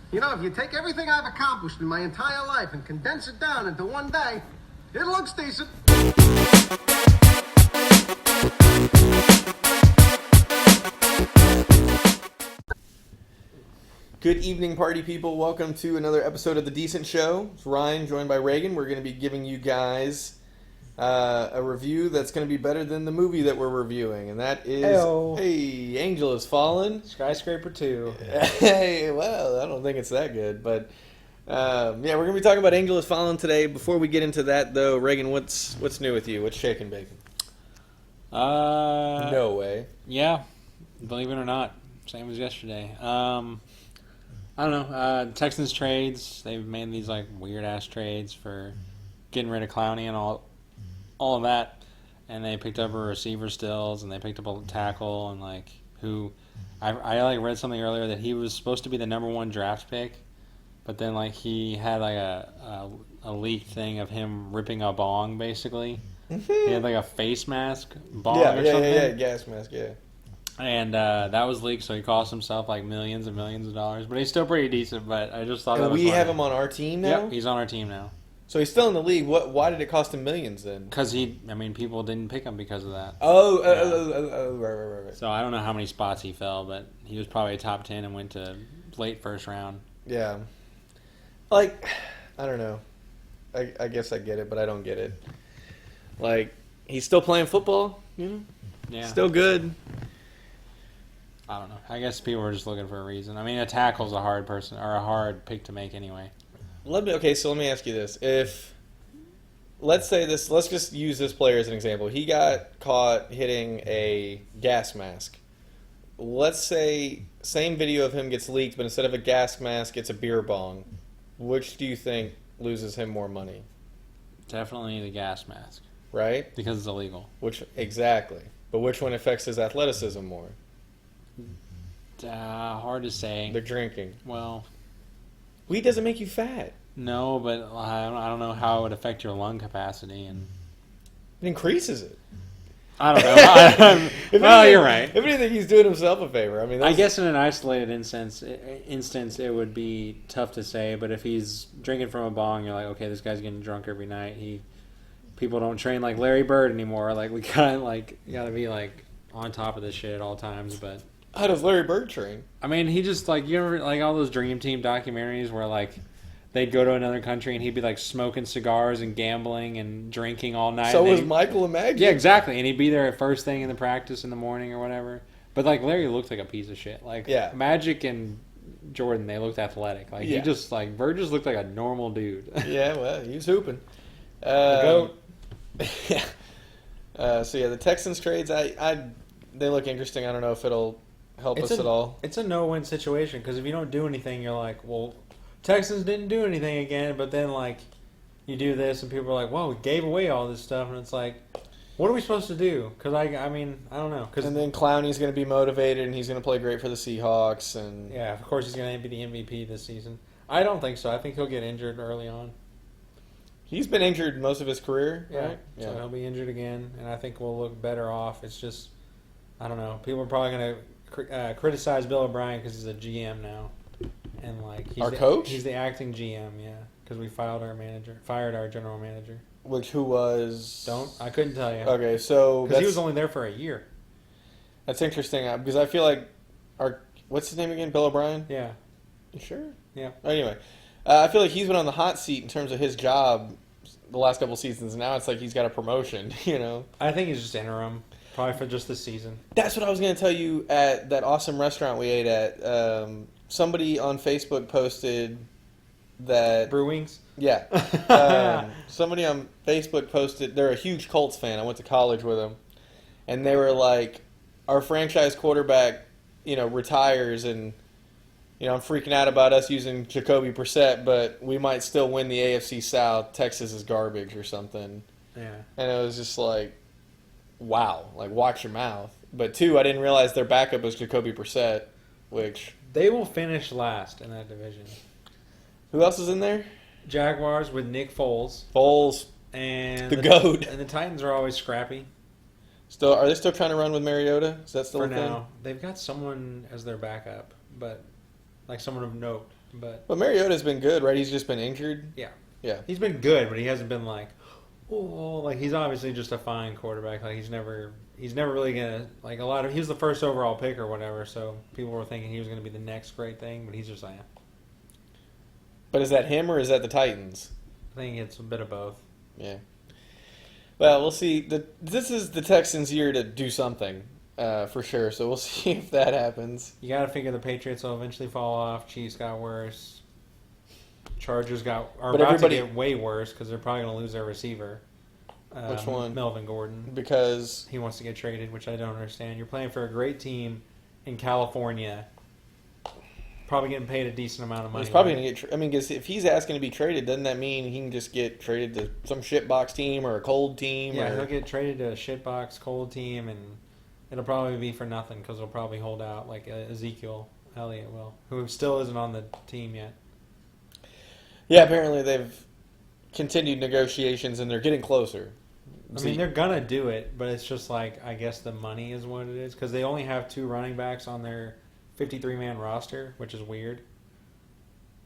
You know, if you take everything I've accomplished in my entire life and condense it down into one day, it looks decent. Good evening, party people. Welcome to another episode of The Decent Show. It's Ryan, joined by Reagan. We're going to be giving you guys a review that's going to be better than the movie that we're reviewing, and that is... Heyo. Hey, Angel Has Fallen. Skyscraper 2. Hey, well, I don't think it's that good, but... yeah, we're going to be talking about Angel Has Fallen today. Before we get into that, though, Reagan, what's new with you? What's shaking bacon? No way. Yeah, believe it or not, same as yesterday. I don't know. Texans trades. They've made these like weird ass trades for getting rid of Clowney and all of that, and they picked up a receiver stills, and they picked up a tackle, and like who, I like read something earlier that he was supposed to be the number 1 draft pick, but then like he had like a leaked thing of him ripping a bong basically. He had like a face mask bong or something. Yeah, gas mask, yeah. And that was leaked, so he cost himself like millions and millions of dollars. But he's still pretty decent. But I just thought that was we funny. have him on our team now? Yep, he's on our team now. So he's still in the league. Why did it cost him millions then? Because people didn't pick him because of that. Right. So I don't know how many spots he fell, but he was probably a top 10 and went to late first round. Yeah. Like, I don't know. I guess I get it, but I don't get it. Like, he's still playing football, you know? Yeah. Still good. I don't know. I guess people were just looking for a reason. I mean, a tackle's a hard pick to make anyway. So let me ask you this. Let's just use this player as an example. He got caught hitting a gas mask. Let's say same video of him gets leaked, but instead of a gas mask, it's a beer bong. Which do you think loses him more money? Definitely the gas mask. Right? Because it's illegal. Exactly. But which one affects his athleticism more? Hard to say. The drinking. Well, weed doesn't make you fat. No, but I don't know how it would affect your lung capacity, and it increases it. I don't know. Well, you're right. If anything, he's doing himself a favor. I mean, I guess in an isolated instance, it would be tough to say. But if he's drinking from a bong, you're like, okay, this guy's getting drunk every night. People don't train like Larry Bird anymore. Like we gotta be like on top of this shit at all times. But how does Larry Bird train? I mean, he just like, you ever like all those Dream Team documentaries where like they'd go to another country and he'd be like smoking cigars and gambling and drinking all night. So was Michael and Magic. Yeah, exactly. And he'd be there at first thing in the practice in the morning or whatever. But like Larry looked like a piece of shit. Like Magic and Jordan, they looked athletic. Like he just like Bird just looked like a normal dude. Yeah, well, he was hooping. The GOAT. So yeah, the Texans trades, they look interesting. I don't know if it'll help us at all. It's a no-win situation because if you don't do anything, you're like, well, Texans didn't do anything again. But then like you do this, and people are like, well, we gave away all this stuff, and it's like, what are we supposed to do? Because I mean, I don't know. And then Clowney's going to be motivated, and he's going to play great for the Seahawks, and yeah, of course he's going to be the MVP this season. I don't think so. I think he'll get injured early on. He's been injured most of his career, yeah. Right? So he'll be injured again, and I think we'll look better off. It's just, I don't know. People are probably going to criticize Bill O'Brien because he's a GM now, and like he's our coach. He's the acting GM, yeah, because we fired our general manager. Who was? I couldn't tell you. Okay, so because he was only there for a year. That's interesting because I feel like what's his name again? Bill O'Brien. Yeah. You sure? Yeah. Anyway. I feel like he's been on the hot seat in terms of his job the last couple seasons. Now it's like he's got a promotion, you know? I think he's just interim, probably for just this season. That's what I was going to tell you at that awesome restaurant we ate at. Somebody on Facebook posted that... Brew Wings? Yeah. Somebody on Facebook posted... They're a huge Colts fan. I went to college with them. And they were like, our franchise quarterback, retires and... I'm freaking out about us using Jacoby Brissett, but we might still win the AFC South. Texas is garbage or something. Yeah. And it was just like, wow, like watch your mouth. But two, I didn't realize their backup was Jacoby Brissett, which... They will finish last in that division. Who else is in there? Jaguars with Nick Foles. And the GOAT. And the Titans are always scrappy. Are they still trying to run with Mariota? Is that still for a thing? now? They've got someone as their backup, but like someone of note. But Mariota's been good, right? He's just been injured. yeah, Yeah. he's been good, but he hasn't been like, oh, like he's obviously just a fine quarterback. Like he's never really gonna like a lot of. He was the first overall pick or whatever, so people were thinking he was gonna be the next great thing, but he's just like, But is that him or is that the Titans? I think it's a bit of both. Yeah. Well, we'll see. This is the Texans' year to do something, for sure. So we'll see if that happens. You got to figure the Patriots will eventually fall off. Chiefs got worse. Chargers are about to get way worse because they're probably going to lose their receiver. Which one? Melvin Gordon. Because he wants to get traded, which I don't understand. You're playing for a great team in California. Probably getting paid a decent amount of money. he's probably going to get. I mean, because if he's asking to be traded, doesn't that mean he can just get traded to some shitbox team or a cold team? Yeah, or... he'll get traded to a shitbox cold team, and it'll probably be for nothing because he'll probably hold out like Ezekiel Elliott will, who still isn't on the team yet. Yeah, apparently they've continued negotiations and they're getting closer. I mean, they're gonna do it, but it's just like I guess the money is what it is because they only have 2 running backs on their 53-man roster, which is weird.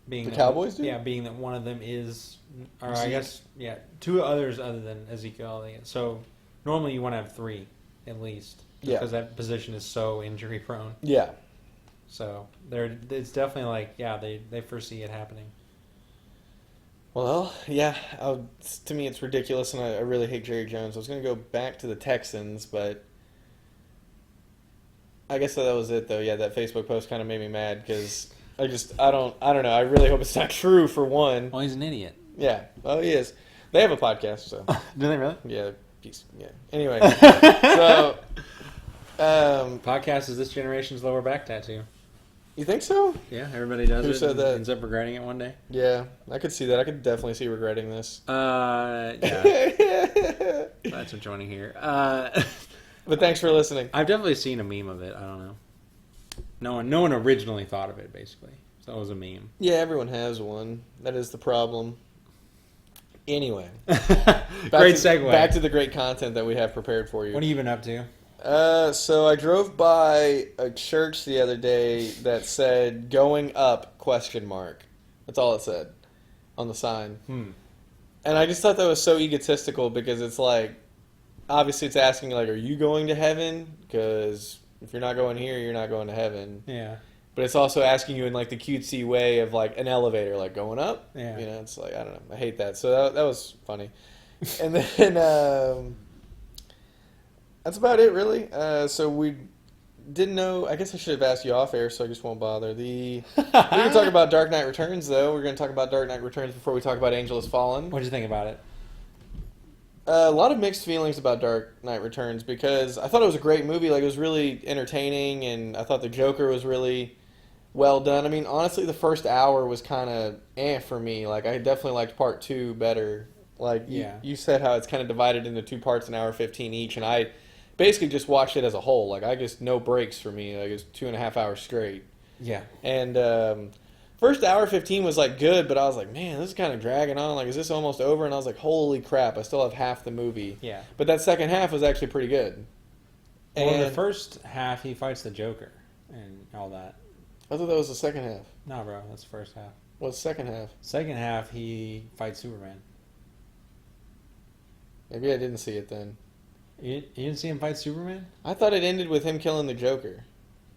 Being the that, Cowboys do? Yeah, being that one of them is, or Zeke. I guess, yeah, 2 others other than Ezekiel Elliott. So normally you want to have 3 at least, because that position is so injury prone. Yeah. So it's definitely like, yeah, they foresee it happening. Well, yeah. To me, it's ridiculous, and I really hate Jerry Jones. I was going to go back to the Texans, but I guess that was it, though. Yeah, that Facebook post kind of made me mad because I don't know. I really hope it's not true, for one. Well, he's an idiot. Yeah. Oh, he is. They have a podcast, so. Do they really? Yeah. Yeah. Anyway. So. Podcast is this generation's lower back tattoo. You think so? Yeah, everybody does it. Who said that? Ends up regretting it one day. Yeah, I could see that. I could definitely see regretting this. Yeah. That's what you want to hear. But thanks for listening. I've definitely seen a meme of it. I don't know. No one originally thought of it, basically. So it was a meme. Yeah, everyone has one. That is the problem. Anyway. Great segue. Back to the great content that we have prepared for you. What have you been up to? So I drove by a church the other day that said "going up?" ? That's all it said on the sign. And I just thought that was so egotistical because it's like, obviously it's asking like, are you going to heaven? Because if you're not going here, you're not going to heaven. Yeah. But it's also asking you in like the cutesy way of like an elevator, like going up. Yeah. You know, it's like, I don't know. I hate that. So that was funny. And then that's about it, really. So we didn't know. I guess I should have asked you off air, so I just won't bother. We can talk about Dark Knight Returns, though. We're going to talk about Dark Knight Returns before we talk about Angel Has Fallen. What did you think about it? A lot of mixed feelings about Dark Knight Returns because I thought it was a great movie. Like, it was really entertaining, and I thought the Joker was really well done. I mean, honestly, the first hour was kind of for me. Like, I definitely liked part 2 better. Like, you said how it's kind of divided into 2 parts, an hour 15 each, and I basically just watched it as a whole. Like, I just, no breaks for me. Like, it was 2.5 hours straight. Yeah. And first hour 15 was, like, good, but I was like, man, this is kind of dragging on. Like, is this almost over? And I was like, holy crap, I still have half the movie. Yeah. But that second half was actually pretty good. Well, in And the first half, he fights the Joker and all that. I thought that was the second half. No, bro, that's the first half. What's the second half? Second half, he fights Superman. Maybe I didn't see it then. You didn't see him fight Superman? I thought it ended with him killing the Joker.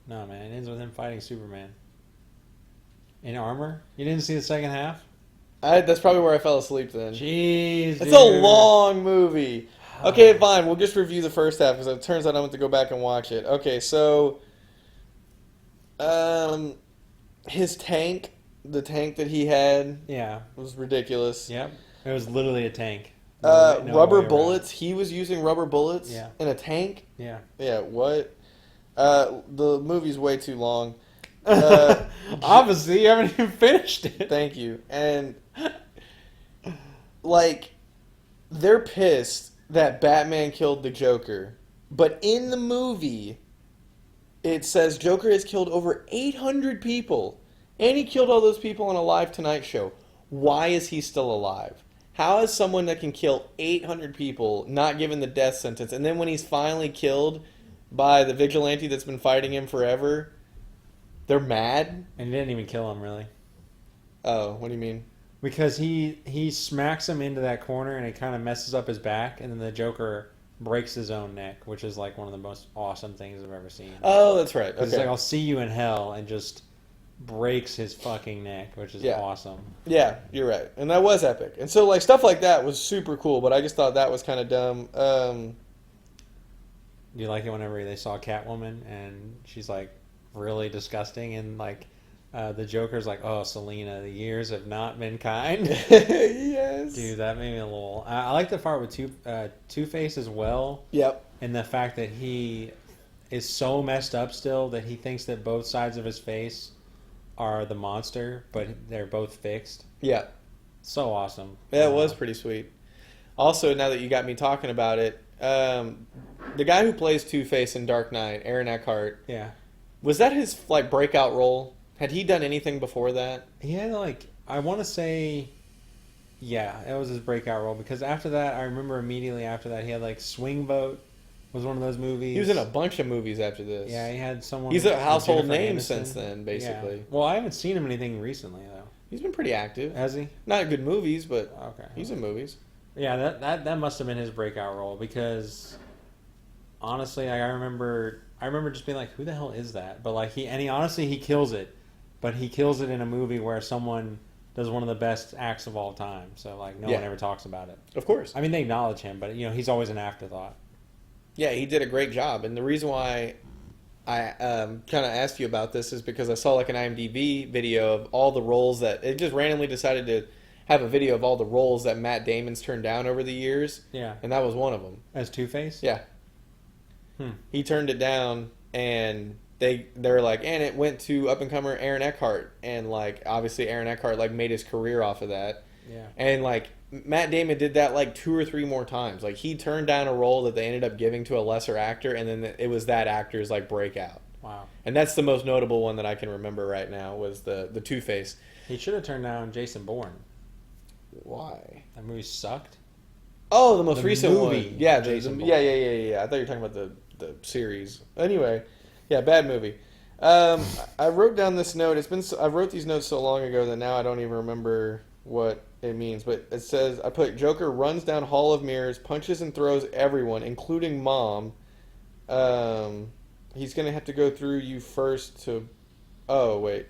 No, man. It ends with him fighting Superman. In armor? You didn't see the second half? That's probably where I fell asleep then. Jeez, It's a long movie. Okay, fine. We'll just review the first half because it turns out I want to go back and watch it. Okay, so his tank, the tank that he had, was ridiculous. Yep. It was literally a tank. Rubber bullets. He was using rubber bullets in a tank. Yeah. Yeah. What? The movie's way too long. Obviously, you haven't even finished it. Thank you. And like, they're pissed that Batman killed the Joker, but in the movie, it says Joker has killed over 800 people, and he killed all those people on a live Tonight Show. Why is he still alive? How is someone that can kill 800 people not given the death sentence? And then when he's finally killed by the vigilante that's been fighting him forever, They're mad? And he didn't even kill him, really. Oh, what do you mean? Because he smacks him into that corner and it kind of messes up his back, and then the Joker breaks his own neck, which is like one of the most awesome things I've ever seen. Oh, that's right. Okay. He's like, I'll see you in hell, and just breaks his fucking neck, which is awesome. Yeah, you're right. And that was epic. And so, like, stuff like that was super cool, but I just thought that was kind of dumb. Do you like it whenever they saw Catwoman and she's like really disgusting, and like the Joker's like, oh, Selena, the years have not been kind. Yes. Dude, that made me a little... I like the part with Two-Face as well. Yep. And the fact that he is so messed up still that he thinks that both sides of his face are the monster, but they're both fixed. Yeah. So awesome. Yeah, it was pretty sweet. Also, now that you got me talking about it, the guy who plays Two-Face in Dark Knight, Aaron Eckhart, Yeah. was that his like breakout role? Had he done anything before that? He had like, I want to say, yeah, it was his breakout role, because after that, I remember immediately after that, he had like Swing Vote was one of those movies. He was in a bunch of movies after this. Yeah, he had someone. He's a household Jennifer name Aniston. since then, basically. Yeah. Well, I haven't seen him in anything recently though. He's been pretty active. Has he? Not good movies, but Okay. he's in movies. Yeah, that must have been his breakout role, because honestly, I remember just being like, who the hell is that? But like he honestly kills it, but he kills it in a movie where someone does one of the best acts of all time. So like no one ever talks about it. Of course. I mean, they acknowledge him, but you know, he's always an afterthought. Yeah, he did a great job. And the reason why I kind of asked you about this is because I saw like an IMDb video of all the roles that it just randomly decided to have a video of all the roles that Matt Damon's turned down over the years. Yeah. And that was one of them. As Two-Face? Yeah. He turned it down, and they're like, and it went to up and comer Aaron Eckhart, and like obviously Aaron Eckhart like made his career off of that. Yeah. And like Matt Damon did that like 2 or 3 more times. Like he turned down a role that they ended up giving to a lesser actor, and then it was that actor's like breakout. Wow. And that's the most notable one that I can remember right now was the Two-Face. He should have turned down Jason Bourne. Why? That movie sucked. Oh, the most The recent movie, one. Yeah, Jason Bourne. yeah. I thought you were talking about the series. Anyway, yeah, bad movie. I wrote down this note. I wrote these notes so long ago that now I don't even remember what it means. But it says, I put Joker runs down Hall of Mirrors, punches and throws everyone, including Mom. He's gonna have to go through you first to. Oh wait.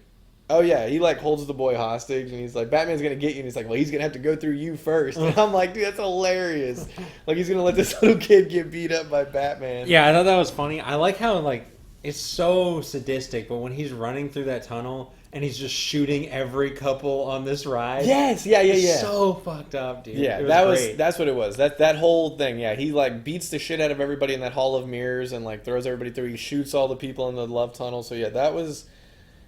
Oh yeah, he like holds the boy hostage, and he's like, Batman's gonna get you, and he's like, well, he's gonna have to go through you first. And I'm like, dude, that's hilarious. Like he's gonna let this little kid get beat up by Batman. Yeah, I thought that was funny. I like how like it's so sadistic, but when he's running through that tunnel and he's just shooting every couple on this ride. Yes, yeah. It's so fucked up, dude. Yeah, It that's what it was. That whole thing. Yeah, he like beats the shit out of everybody in that Hall of Mirrors and like throws everybody through. He shoots all the people in the love tunnel. So yeah, that was.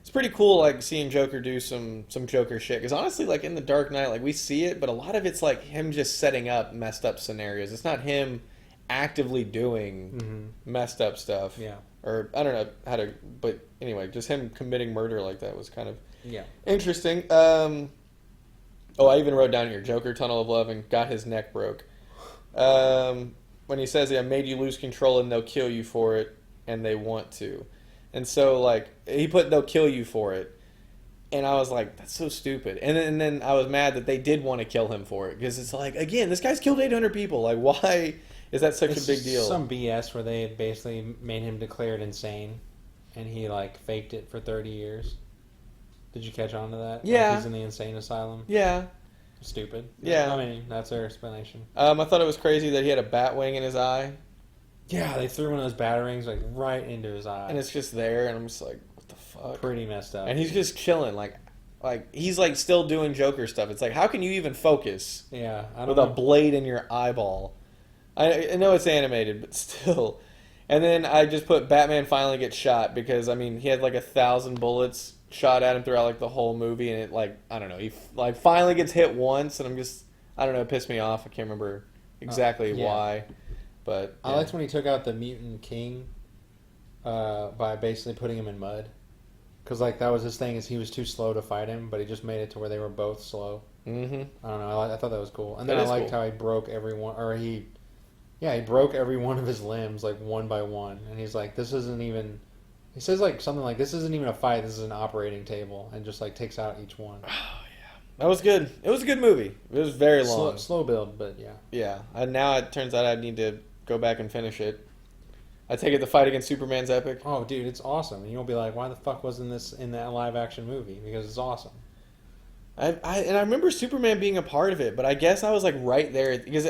It's pretty cool, like seeing Joker do some Joker shit. Because honestly, like in the Dark Knight, like we see it, but a lot of it's like him just setting up messed up scenarios. It's not him actively doing messed up stuff. Yeah. Or I don't know how to, but anyway, just him committing murder like that was kind of Yeah. interesting. Oh, I even wrote down here Joker Tunnel of Love and got his neck broke. When he says, "I made you lose control and they'll kill you for it, and they want to." And so, like, he put, they'll kill you for it. And I was like, that's so stupid. And then I was mad that they did want to kill him for it. Because it's like, again, this guy's killed 800 people. Like, why is that such a big deal? Some BS where they basically made him declared insane. And he, like, faked it for 30 years. Did you catch on to that? Yeah. Like he's in the insane asylum. Yeah. Stupid. Yeah. I mean, that's their explanation. I thought it was crazy that he had a bat wing in his eye. Yeah, they threw one of those batarangs like right into his eye. And it's just there, and I'm just like, what the fuck? Pretty messed up. And he's just chilling, like he's like still doing Joker stuff. It's like, how can you even focus? Yeah, I don't with know. a blade in your eyeball? I know it's animated, but still. And then I just put Batman finally gets shot because I mean he had like 1,000 bullets shot at him throughout like the whole movie, and it like I don't know, he like finally gets hit once, and I'm just I don't know, it pissed me off. I can't remember exactly why. But I liked when he took out the mutant king by basically putting him in mud. Because like that was his thing, is he was too slow to fight him, but he just made it to where they were both slow. Mm-hmm. I don't know. I thought that was cool. And then That I is liked cool. how he broke every one, or he broke every one of his limbs like one by one. And he's like, this isn't even He says like something like, "This isn't even a fight. This is an operating table," and just like takes out each one. That was good. It was a good movie. It was very long. Slow build, but yeah. Yeah. And now it turns out I need to go back and finish it. I take it the fight against Superman's epic. Oh, dude, it's awesome. And you'll be like, why the fuck wasn't this in that live action movie? Because it's awesome. I remember Superman being a part of it, but I guess I was like right there because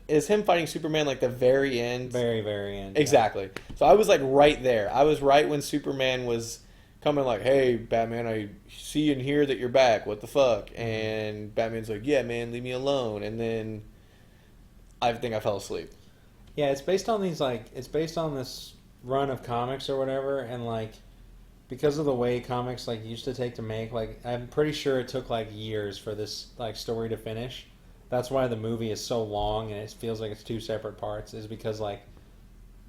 is him fighting Superman like the very end? Very, very end. Exactly. Yeah. So I was like right there. I was right when Superman was coming like, "Hey, Batman, I see and hear that you're back. What the fuck?" And Batman's like, "Yeah, man, leave me alone." And then I think I fell asleep. Yeah, it's based on this run of comics or whatever, and like because of the way comics like used to take to make, like I'm pretty sure it took like years for this like story to finish. That's why the movie is so long and it feels like it's two separate parts, is because like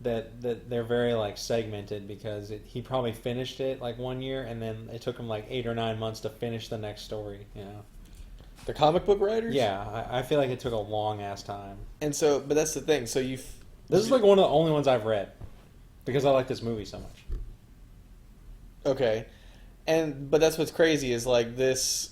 that they're very like segmented, because he probably finished it like 1 year and then it took him like 8 or 9 months to finish the next story, you know. The comic book writers? Yeah, I feel like it took a long ass time. And so, but that's the thing. So this is like one of the only ones I've read because I like this movie so much. Okay, but that's what's crazy is like this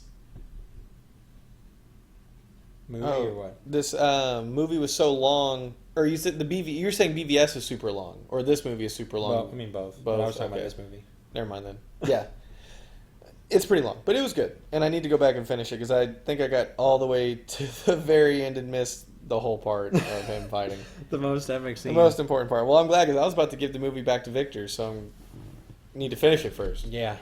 movie or what? This movie was so long, or you said you're saying BVS is super long, or this movie is super long? Well, I mean both. But I was talking about this movie. Never mind then. Yeah, it's pretty long, but it was good, and I need to go back and finish it because I think I got all the way to the very end and missed the whole part of him fighting. The most epic scene. The most important part. Well, I'm glad because I was about to give the movie back to Victor, so I need to finish it first. Yeah.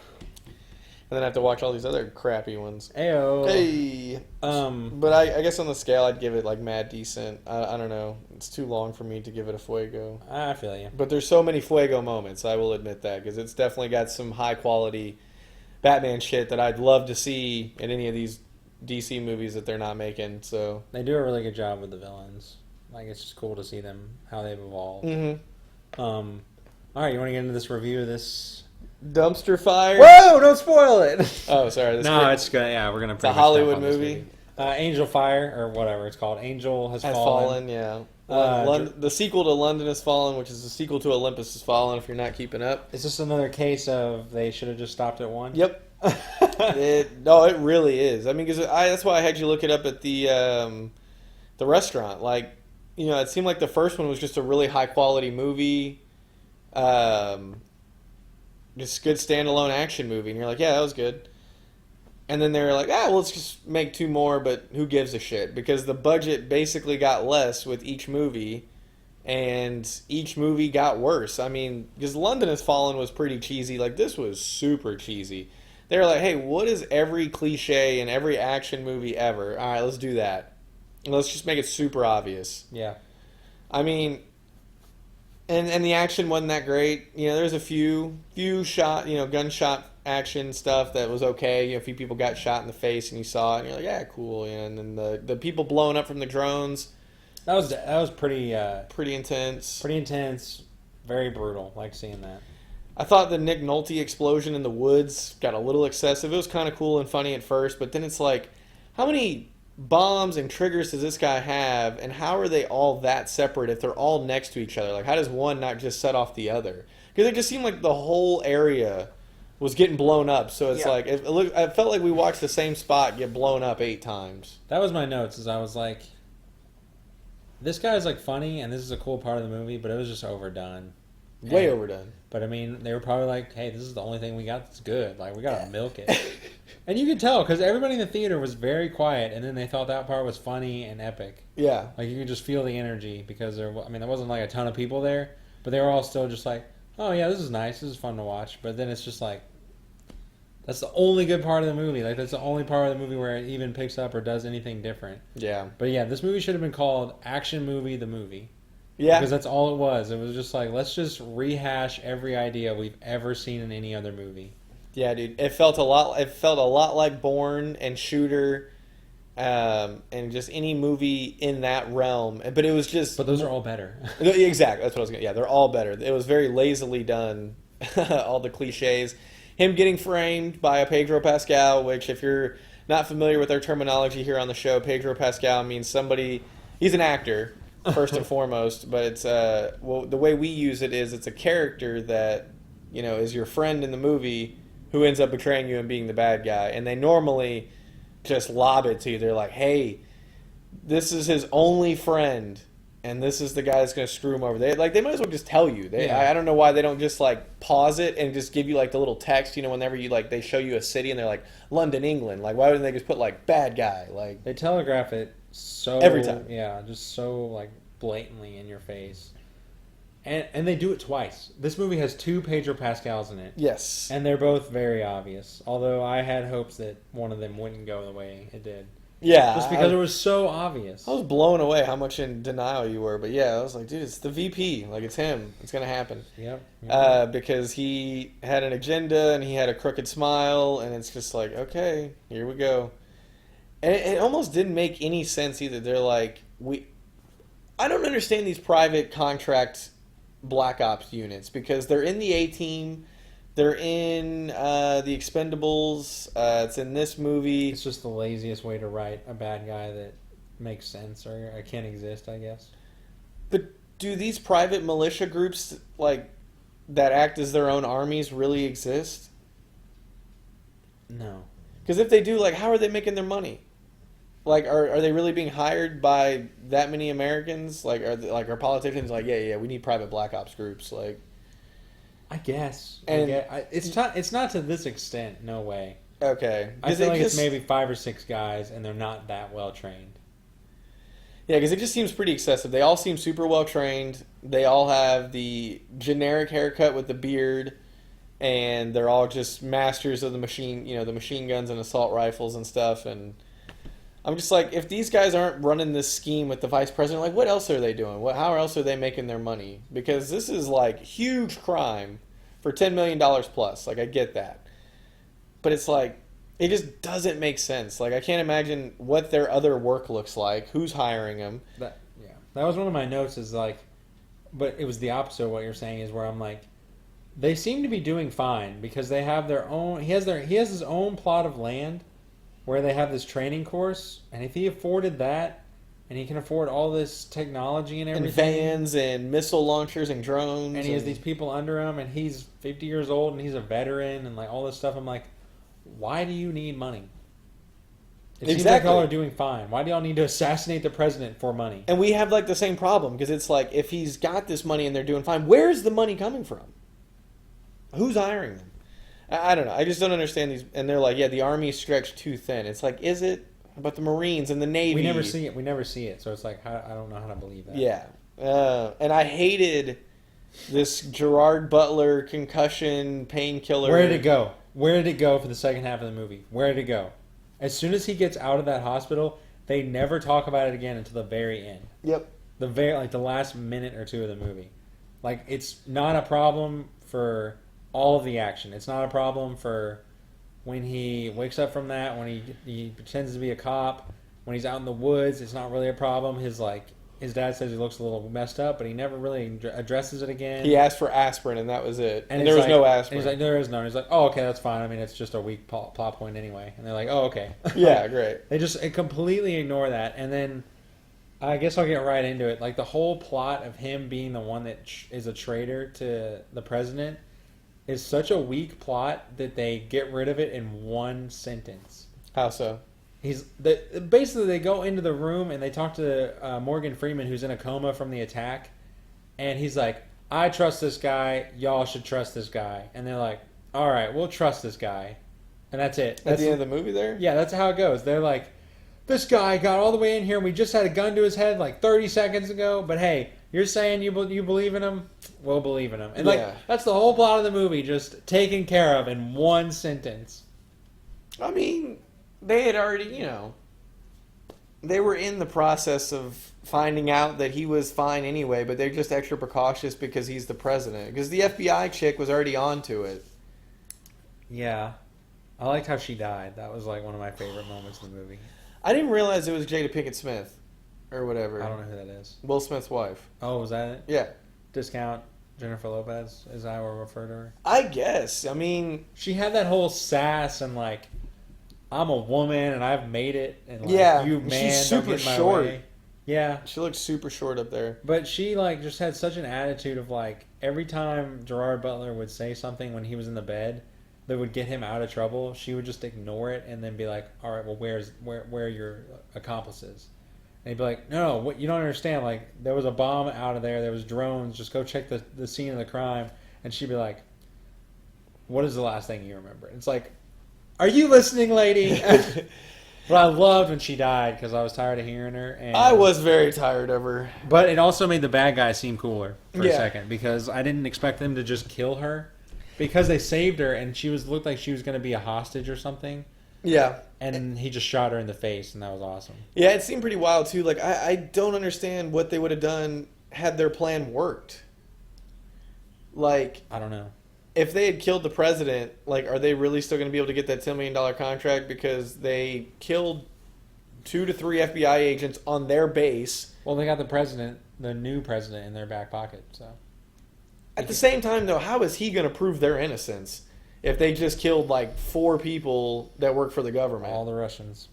And then I have to watch all these other crappy ones. Ayo. Hey. But I guess on the scale, I'd give it like mad decent. I don't know. It's too long for me to give it a fuego. I feel you. But there's so many fuego moments. I will admit that because it's definitely got some high quality Batman shit that I'd love to see in any of these DC movies that they're not making. So they do a really good job with the villains. Like it's just cool to see them how they've evolved. Mm-hmm. All right, you want to get into this review of this dumpster fire? Whoa! Don't spoil it. Oh, sorry. It's good. Yeah, we're gonna. It's a Hollywood movie. Angel Fire or whatever it's called. Angel has fallen. Yeah. The sequel to London Has Fallen, which is the sequel to Olympus Has Fallen. If you're not keeping up, it's just another case of they should have just stopped at one. Yep. It really is. I mean, because that's why I had you look it up at the restaurant. Like, you know, it seemed like the first one was just a really high quality movie. Just good standalone action movie, and you're like, yeah, that was good. And then they're like, well, let's just make 2 more, but who gives a shit? Because the budget basically got less with each movie, and each movie got worse. I mean, because London Has Fallen was pretty cheesy. Like, this was super cheesy. They were like, hey, what is every cliche in every action movie ever? All right, let's do that. Let's just make it super obvious. Yeah. I mean, and the action wasn't that great. You know, there's a few shot, gunshot action stuff that was okay. You know, a few people got shot in the face and you saw it and you're like, yeah, cool. Yeah, and then the people blowing up from the drones. That was pretty intense. Pretty intense. Very brutal. Like seeing that. I thought the Nick Nolte explosion in the woods got a little excessive. It was kind of cool and funny at first, but then it's like, how many bombs and triggers does this guy have, and how are they all that separate if they're all next to each other? Like, how does one not just set off the other? Because it just seemed like the whole area was getting blown up. So it's like, I felt like we watched the same spot get blown up 8 times. That was my notes, is I was like, this guy's like funny, and this is a cool part of the movie, but it was just overdone. Way overdone. But I mean, they were probably like, hey, this is the only thing we got that's good. Like, we gotta milk it. And you could tell, because everybody in the theater was very quiet, and then they thought that part was funny and epic. Yeah. Like, you could just feel the energy, because there wasn't like a ton of people there, but they were all still just like, oh yeah, this is nice, this is fun to watch. But then it's just like, that's the only good part of the movie. Like, that's the only part of the movie where it even picks up or does anything different. Yeah. But yeah, this movie should have been called Action Movie the Movie. Yeah. Because that's all it was. It was just like, let's just rehash every idea we've ever seen in any other movie. Yeah, dude. It felt a lot like Bourne and Shooter, and just any movie in that realm. But it was just. But those are all better. Exactly. That's what I was going to. Yeah, they're all better. It was very lazily done. All the cliches. Him getting framed by a Pedro Pascal, which, if you're not familiar with our terminology here on the show, Pedro Pascal means somebody. He's an actor. First and foremost, but it's the way we use it is it's a character that is your friend in the movie who ends up betraying you and being the bad guy. And they normally just lob it to you. They're like, hey, this is his only friend, and this is the guy that's going to screw him over. They might as well just tell you. I don't know why they don't just like pause it and just give you like the little text. Whenever you like they show you a city and they're like London, England. Like, why wouldn't they just put like bad guy? Like, they telegraph it so every time. Yeah, just so like blatantly in your face. And they do it twice. This movie has 2 Pedro Pascals in it. Yes. And they're both very obvious. Although I had hopes that one of them wouldn't go the way it did. Yeah. Just because it was so obvious. I was blown away how much in denial you were. But yeah, I was like, dude, it's the VP. Like, it's him. It's going to happen. Yep. Because he had an agenda and he had a crooked smile. And it's just like, okay, here we go. And it almost didn't make any sense either. They're like, I don't understand these private contract Black Ops units because they're in the A-Team, they're in the Expendables, it's in this movie. It's just the laziest way to write a bad guy that makes sense or can't exist, I guess. But do these private militia groups like that act as their own armies really exist? No. Because if they do, like, how are they making their money? Like, are they really being hired by that many Americans? Like, are politicians like, yeah, we need private Black Ops groups? Like, I guess. And it's not to this extent. No way. Okay. I feel like it's maybe 5 or 6 guys, and they're not that well trained. Yeah, because it just seems pretty excessive. They all seem super well trained. They all have the generic haircut with the beard, and they're all just masters of the machine guns and assault rifles and stuff. And I'm just like, if these guys aren't running this scheme with the vice president, like, what else are they doing? How else are they making their money? Because this is like huge crime for $10 million plus. Like, I get that, but it's like it just doesn't make sense. Like, I can't imagine what their other work looks like. Who's hiring them? That was one of my notes. Is like, but it was the opposite of what you're saying. Is where I'm like, they seem to be doing fine because they have their own. He has his own plot of land where they have this training course, and if he afforded that, and he can afford all this technology and everything, And vans and missile launchers and drones, and he has these people under him, and he's 50 years old, and he's a veteran, and like all this stuff, I'm like, why do you need money? It seems like y'all are doing fine. Why do y'all need to assassinate the president for money? And we have like the same problem because it's like, if he's got this money and they're doing fine, where's the money coming from? Who's hiring them? I don't know. I just don't understand these. And they're like, yeah, the army stretched too thin. It's like, is it? About the Marines and the Navy. We never see it. So it's like, I don't know how to believe that. Yeah. And I hated this Gerard Butler concussion painkiller. Where did it go? Where did it go for the second half of the movie? Where did it go? As soon as he gets out of that hospital, they never talk about it again until the very end. Yep. The last minute or 2 of the movie. Like, it's not a problem for all of the action. It's not a problem for when he wakes up from that, when he pretends to be a cop, when he's out in the woods. It's not really a problem. His dad says he looks a little messed up, but he never really addresses it again. He asked for asprin, and that was it. And there was was no aspirin. And he's like, there is none. He's like, oh, okay, that's fine. I mean, it's just a weak plot point anyway. And they're like, oh, okay. Yeah, great. They just completely ignore that. And then I guess I'll get right into it. Like, the whole plot of him being the one that is a traitor to the president is such a weak plot that they get rid of it in 1 sentence. How so? Basically, they go into the room and they talk to Morgan Freeman, who's in a coma from the attack, and he's like, I trust this guy, y'all should trust this guy. And they're like, all right, we'll trust this guy. And that's it. At the end of the movie there? Yeah, that's how it goes. They're like, this guy got all the way in here and we just had a gun to his head like 30 seconds ago, but hey, you're saying you believe in him? We'll believe in him. And that's the whole plot of the movie, just taken care of in 1 sentence. I mean, they had already, they were in the process of finding out that he was fine anyway, but they're just extra precautious because he's the president. Because the FBI chick was already onto it. Yeah. I liked how she died. That was like one of my favorite moments in the movie. I didn't realize it was Jada Pinkett Smith. Or whatever. I don't know who that is. Will Smith's wife. Oh, was that it? Yeah. Discount Jennifer Lopez, is how I refer to her? I guess. I mean, she had that whole sass and like, I'm a woman and I've made it. And like, yeah, you man, she's super short. Way. Yeah. She looked super short up there. But she like just had such an attitude of like, every time Gerard Butler would say something when he was in the bed that would get him out of trouble, she would just ignore it and then be like, "All right, well, where are your accomplices?" And he'd be like, "No, what you don't understand? Like, there was a bomb out of there. There was drones. Just go check the scene of the crime." And she'd be like, "What is the last thing you remember?" It's like, "Are you listening, lady?" But I loved when she died because I was tired of hearing her. And I was very tired of her. But it also made the bad guy seem cooler for a Yeah. second because I didn't expect them to just kill her because they saved her and she looked like she was going to be a hostage or something. Yeah. And he just shot her in the face and that was awesome. Yeah, it seemed pretty wild too. Like I don't understand what they would have done had their plan worked. Like, I don't know. if they had killed the president, like, are they really still going to be able to get that $10 million contract because they killed 2 to 3 FBI agents on their base? Well, they got the new president in their back pocket. So At the same time, though, how is he going to prove their innocence if they just killed like 4 people that work for the government? all the Russians.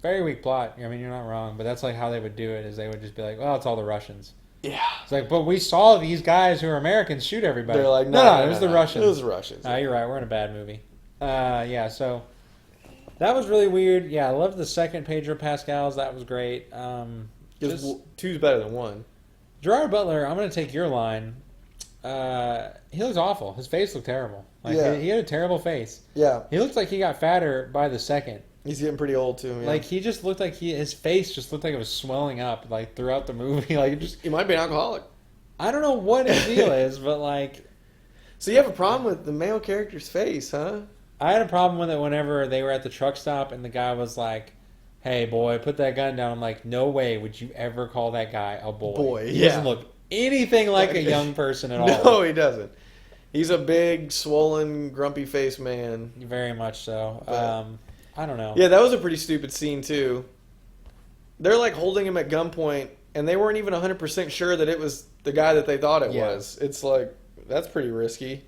Very weak plot. I mean, you're not wrong, but that's like how they would do it. Is they would just be like, "Well, it's all the Russians." Yeah. It's like, but we saw these guys who are Americans shoot everybody. They're like, no, it was the Russians. It was the Russians. You're right. We're in a bad movie. Yeah, so that was really weird. Yeah, I loved the second Pedro Pascal's. That was great. Because 2's better than 1. Gerard Butler, I'm going to take your line. He looks awful. His face looked terrible. Like, Yeah. he had a terrible face. Yeah. He looked like he got fatter by the second. He's getting pretty old, too. Yeah. Like, he just looked like his face just looked like it was swelling up, like, throughout the movie. Like, it just, he might be an alcoholic. I don't know what his deal is, but, like, So you have a problem with the male character's face, huh? I had a problem with it whenever they were at the truck stop and the guy was like, "Hey, boy, put that gun down." I'm like, no way would you ever call that guy a boy. Boy, He yeah. doesn't look anything like a young person at all. No, he doesn't. He's a big, swollen, grumpy-faced man. Very much so. But- I don't know. Yeah, that was a pretty stupid scene, too. They're, like, holding him at gunpoint, and they weren't even 100% sure that it was the guy that they thought it Yeah. was. It's like, that's pretty risky.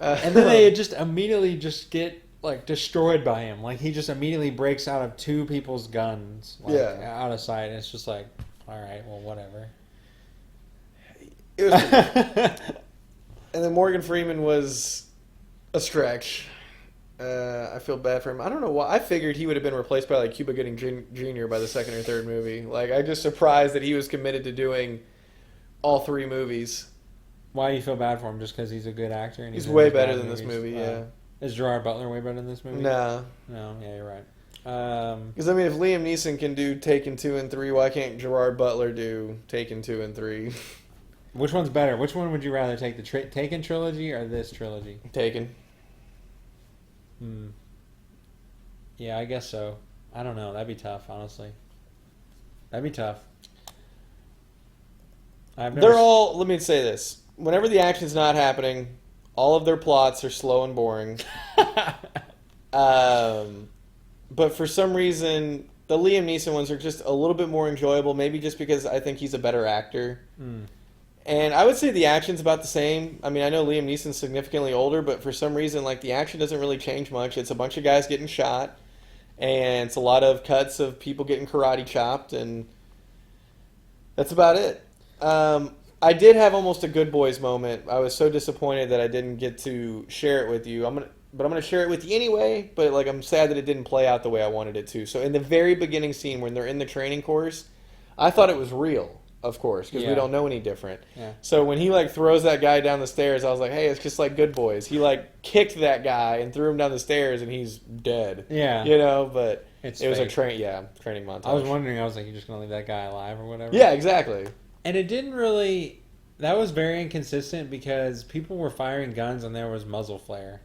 And then they just immediately just get, like, destroyed by him. Like, he just immediately breaks out of 2 people's guns, like, Yeah. out of sight. And it's just like, all right, well, whatever. It was, and then Morgan Freeman was a stretch. I feel bad for him. I don't know why. I figured he would have been replaced by like Cuba Gooding Jr. by the second or third movie. Like, I'm just surprised that he was committed to doing all 3 movies. Why do you feel bad for him? Just because he's a good actor? And He's in way these better bad than this movies? movie. Yeah. Is Gerard Butler way better than this movie? Nah. No, yeah, you're right. Because I mean, if Liam Neeson can do Taken 2 and 3, why can't Gerard Butler do Taken 2 and 3? Which one's better? Which one would you rather take, the Taken trilogy or this trilogy? Taken. Yeah, I guess so. I don't know. That'd be tough, honestly. That'd be tough. They're all. Let me say this: whenever the action's not happening, all of their plots are slow and boring. But for some reason, the Liam Neeson ones are just a little bit more enjoyable. Maybe just because I think he's a better actor. And I would say the action's about the same. I mean, I know Liam Neeson's significantly older, but for some reason, like, the action doesn't really change much. It's a bunch of guys getting shot, and it's a lot of cuts of people getting karate chopped, and that's about it. I did have almost a Good Boys moment. I was so disappointed that I didn't get to share it with you. I'm gonna share it with you anyway. But like, I'm sad that it didn't play out the way I wanted it to. So in the very beginning scene when they're in the training course, I thought it was real. Of course, because we don't know any different. Yeah. So when he like throws that guy down the stairs, I was like, "Hey, it's just like Good Boys." He like kicked that guy and threw him down the stairs, and he's dead. Yeah. You know, but it was a fake. training montage. I was wondering, I was like, you're just going to leave that guy alive or whatever? Yeah, exactly. And it didn't really... That was very inconsistent because people were firing guns and there was muzzle flare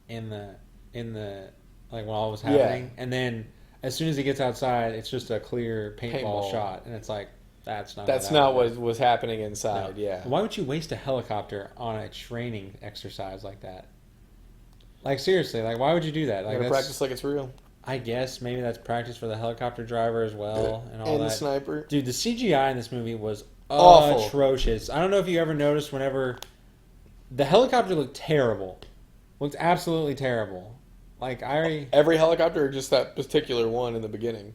in the like, while it was happening. Yeah. And then as soon as he gets outside, it's just a clear paintball Paintball. shot. And it's like, that's not What was happening inside. No. Yeah. Why would you waste a helicopter on a training exercise like that? Like, seriously, like, why would you do that? Like, Gotta that's, practice like it's real. I guess maybe that's practice for the helicopter driver as well and all And that. the sniper. Dude, the CGI in this movie was Awful. atrocious. I don't know if you ever noticed whenever the helicopter looked terrible. Looked absolutely terrible. Like, Every helicopter or just that particular one in the beginning?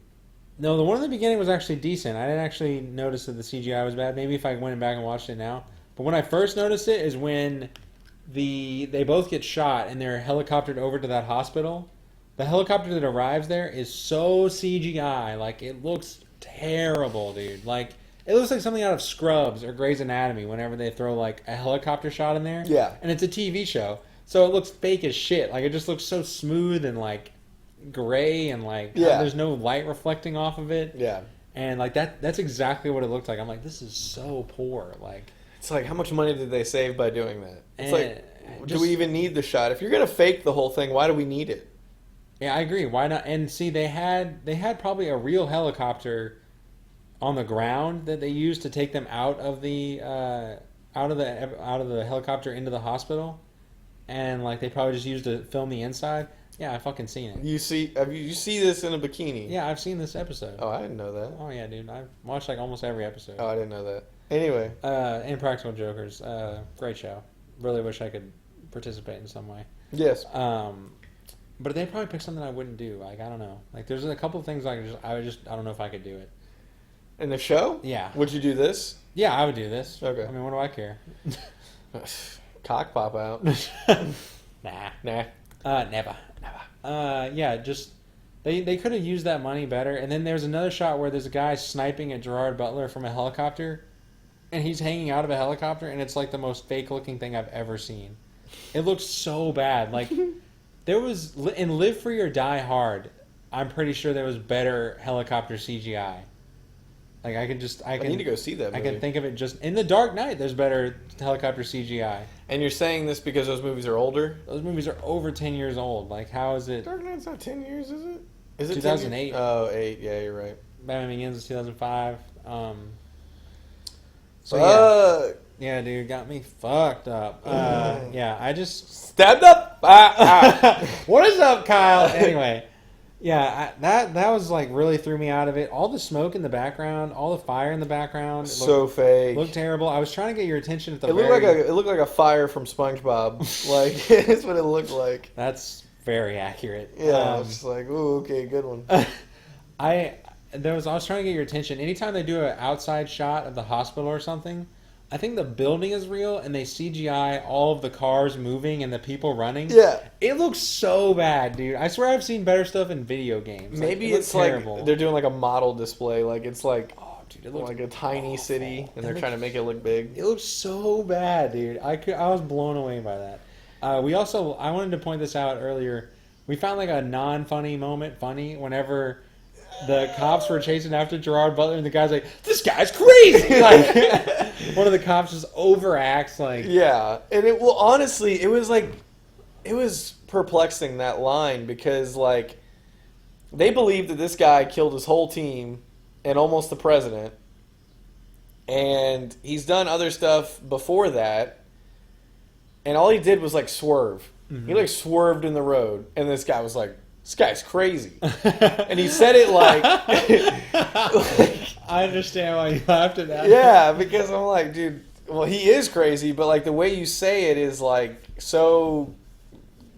No, the one in the beginning was actually decent. I didn't actually notice that the CGI was bad. Maybe if I went back and watched it now. But when I first noticed it is when they both get shot and they're helicoptered over to that hospital. The helicopter that arrives there is so CGI, like it looks terrible, dude. Like it looks like something out of Scrubs or Grey's Anatomy whenever they throw like a helicopter shot in there. Yeah. And it's a TV show. So it looks fake as shit. Like it just looks so smooth and like gray and like there's no light reflecting off of it. Yeah. And like that's exactly what it looked like. I'm like, this is so poor. Like it's like, how much money did they save by doing that? It's like, do just, we even need the shot? If you're gonna fake the whole thing, why do we need it? Yeah, I agree. Why not? And see, they had probably a real helicopter on the ground that they used to take them out of the helicopter into the hospital, and like they probably just used to film the inside. Yeah, I fucking seen it. You see this in a bikini? Yeah, I've seen this episode. Oh, I didn't know that. Oh yeah, dude, I've watched like almost every episode. Oh, I didn't know that. Anyway, Impractical Jokers, great show. Really wish I could participate in some way. yes. But they probably picked something I wouldn't do. Like I don't know. Like there's a couple of things I don't know if I could do it. In the show? Yeah. Would you do this? Yeah, I would do this. Okay. I mean, what do I care? Cock pop out. Nah. Never. Yeah, just they could have used that money better. And then there's another shot where there's a guy sniping at Gerard Butler from a helicopter, and he's hanging out of a helicopter, and it's like the most fake looking thing I've ever seen. It looks so bad. Like there was in Live Free or Die Hard, I'm pretty sure there was better helicopter CGI. Like I need to go see that movie. I can think of it just in The Dark Knight. There's better helicopter CGI. And you're saying this because those movies are older? Those movies are over 10 years old. Like how is it? Dark Knight's not 10 years, is it? Is it 2008? Oh, 8. Yeah, you're right. Batman Begins is 2005. Yeah, dude, got me fucked up. Yeah, I just stabbed up. What is up, Kyle? Anyway, yeah, that was like really threw me out of it. All the smoke in the background, all the fire in the background, fake. Looked terrible. I was trying to get your attention at the. It looked like a fire from SpongeBob. Like that's what it looked like. That's very accurate. Yeah, it's like, ooh, okay, good one. I was trying to get your attention. Anytime they do an outside shot of the hospital or something, I think the building is real and they CGI all of the cars moving and the people running. Yeah. It looks so bad, dude. I swear I've seen better stuff in video games. Maybe like, it's terrible. like they're doing like a model display. Like it's like, oh, dude, it looks like a tiny awful. city and they're trying to make it look big. It looks so bad, dude. I was blown away by that. I wanted to point this out earlier. We found like a non-funny moment funny whenever the cops were chasing after Gerard Butler, and the guy's like, "This guy's crazy!" Like, one of the cops just overacts. Like, yeah, and honestly, it was perplexing, that line, because like they believed that this guy killed his whole team and almost the president, and he's done other stuff before that, and all he did was like swerve. Mm-hmm. He like swerved in the road, and this guy was like, "This guy's crazy," and he said it like I understand why you laughed at that. Yeah, because I'm like, dude, well, he is crazy, but like the way you say it is like so,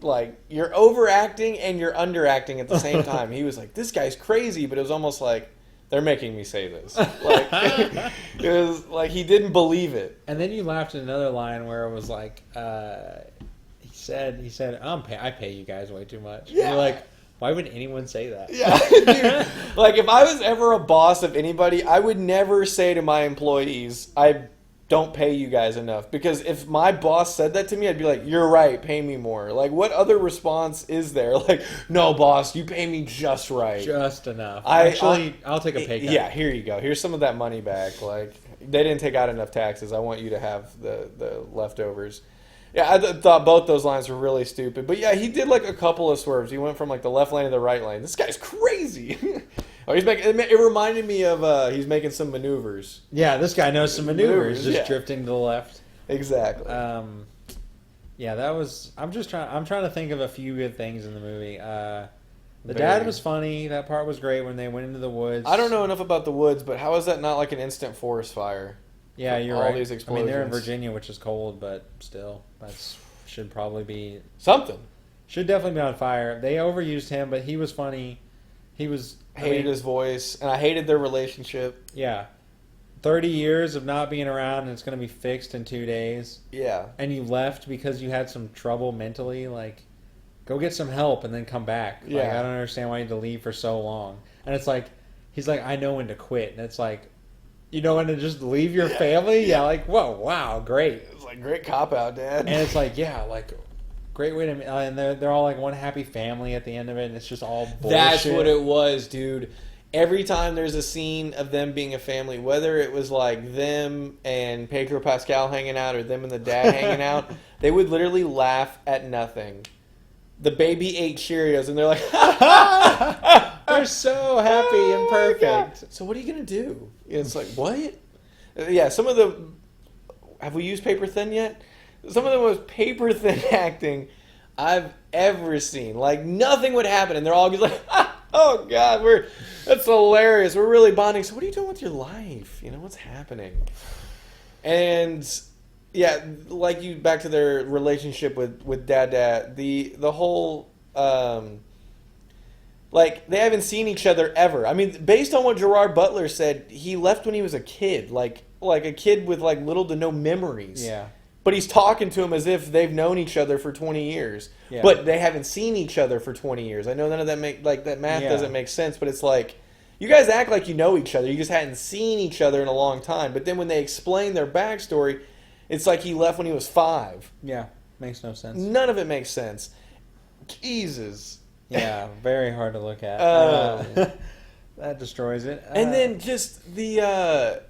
like you're overacting and you're underacting at the same time. He was like, "This guy's crazy," but it was almost like they're making me say this. Like it was like he didn't believe it. And then you laughed at another line where it was like, he said, I pay you guys way too much. Yeah. And you're like, why would anyone say that? Yeah, dude. Like if I was ever a boss of anybody, I would never say to my employees, "I don't pay you guys enough." Because if my boss said that to me, I'd be like, "You're right, pay me more." Like what other response is there? Like, "No, boss, you pay me just right, just enough." I'll take a pay cut. Yeah, here you go. Here's some of that money back. Like they didn't take out enough taxes. I want you to have the leftovers. Yeah, I thought both those lines were really stupid. But yeah, he did like a couple of swerves. He went from like the left lane to the right lane. This guy's crazy. It reminded me of he's making some maneuvers. Yeah, this guy knows some maneuvers. Just drifting to the left. Exactly. Yeah, that was. I'm trying to think of a few good things in the movie. The dad was funny. That part was great when they went into the woods. I don't know enough about the woods, but how is that not like an instant forest fire? Yeah, you're all right. These explosions. I mean, they're in Virginia, which is cold, but still, should probably be something. Should definitely be on fire. They overused him, but he was funny. He was hated his voice, and I hated their relationship. Yeah, 30 years of not being around and it's going to be fixed in 2 days. Yeah. And you left because you had some trouble mentally, like, go get some help and then come back. Like, Yeah. I don't understand why you had to leave for so long. And it's like, he's like, I know when to quit. And it's like, you know when to just leave your family? Yeah, like, whoa, wow, great. It's like, great cop-out, Dad. And it's like, yeah, like, great way to... and they're all like one happy family at the end of it, and it's just all bullshit. That's what it was, dude. Every time there's a scene of them being a family, whether it was like them and Pedro Pascal hanging out or them and the dad hanging out, they would literally laugh at nothing. The baby ate Cheerios and they're like, they're so happy and perfect. So what are you going to do? It's like, what? Yeah, some of the... Have we used paper thin yet? Some of the most paper thin acting I've ever seen. Like, nothing would happen and they're all just like... Oh God, that's hilarious. We're really bonding. So what are you doing with your life? You know, what's happening? And yeah, like you back to their relationship with Dad. The whole like they haven't seen each other ever. I mean, based on what Gerard Butler said, he left when he was a kid, like a kid with like little to no memories. Yeah. But he's talking to him as if they've known each other for 20 years. Yeah. But they haven't seen each other for 20 years. I know none of that math doesn't make sense, but it's like you guys act like you know each other. You just hadn't seen each other in a long time. But then when they explain their backstory, it's like he left when he was 5. Yeah, makes no sense. None of it makes sense. Jesus. Yeah, very hard to look at. That destroys it. And then just the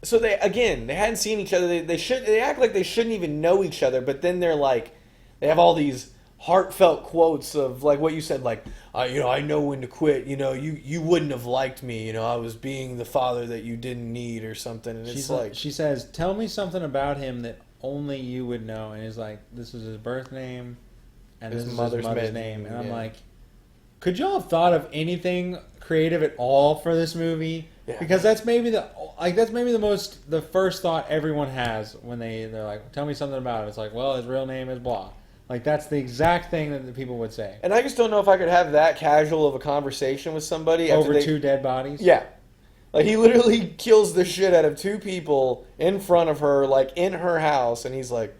so they hadn't seen each other. They act like they shouldn't even know each other, but then they're like they have all these heartfelt quotes of like what you said, like I know when to quit. You know, you wouldn't have liked me. You know, I was being the father that you didn't need or something. And it's like she says, "Tell me something about him that only you would know." And he's like, "This is his birth name, and this is his mother's name." And I'm like, could y'all have thought of anything creative at all for this movie? Yeah. Because that's maybe the first thought everyone has when they're like, tell me something about it. It's like, well, his real name is blah. Like that's the exact thing that the people would say. And I just don't know if I could have that casual of a conversation with somebody over 2 dead bodies. Yeah. Like he literally kills the shit out of 2 people in front of her, like in her house, and he's like,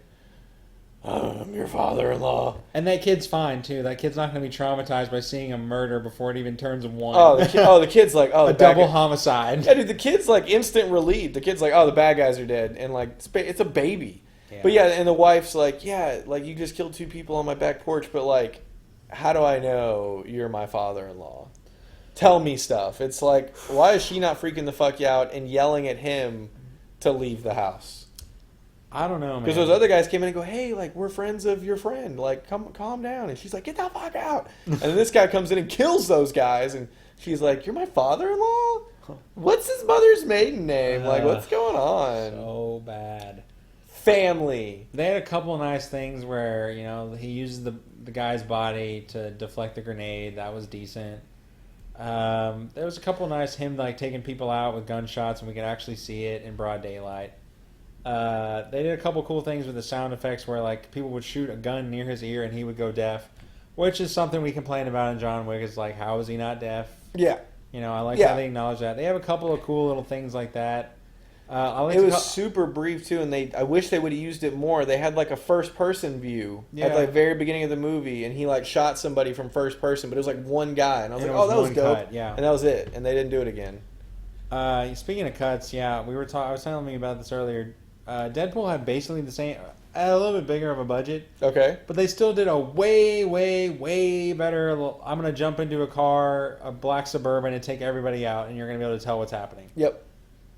I'm your father-in-law. And that kid's fine, too. That kid's not going to be traumatized by seeing a murder before it even turns 1. Oh, the kid's like, oh, a double homicide. Yeah, dude, the kid's like instant relief. The kid's like, oh, the bad guys are dead. And like, it's a baby. Yeah. But yeah, and the wife's like, yeah, like you just killed 2 people on my back porch, but like, how do I know you're my father-in-law? Tell me stuff. It's like, why is she not freaking the fuck out and yelling at him to leave the house? I don't know, man. Because those other guys came in and go, hey, like, we're friends of your friend. Like, calm down. And she's like, get the fuck out. And then this guy comes in and kills those guys. And she's like, you're my father-in-law? What's his mother's maiden name? Like, what's going on? So bad. Family. They had a couple of nice things where, you know, he uses the guy's body to deflect the grenade. That was decent. There was a couple of nice him, like, taking people out with gunshots, and we could actually see it in broad daylight. They did a couple cool things with the sound effects where like people would shoot a gun near his ear and he would go deaf, which is something we complain about in John Wick. Is like, how is he not deaf? Yeah. You know, I like how they acknowledge that. They have a couple of cool little things like that. It was super brief too, and I wish they would have used it more. They had like a first person view at the very beginning of the movie, and he like shot somebody from first person, but it was like one guy, and I was like, oh, that was dope. Cut, yeah. And that was it, and they didn't do it again. Speaking of cuts, I was telling me about this earlier. Deadpool had basically the same, a little bit bigger of a budget. Okay. But they still did a way, way, way better. I'm going to jump into a car, a black Suburban, and take everybody out, and you're going to be able to tell what's happening. Yep.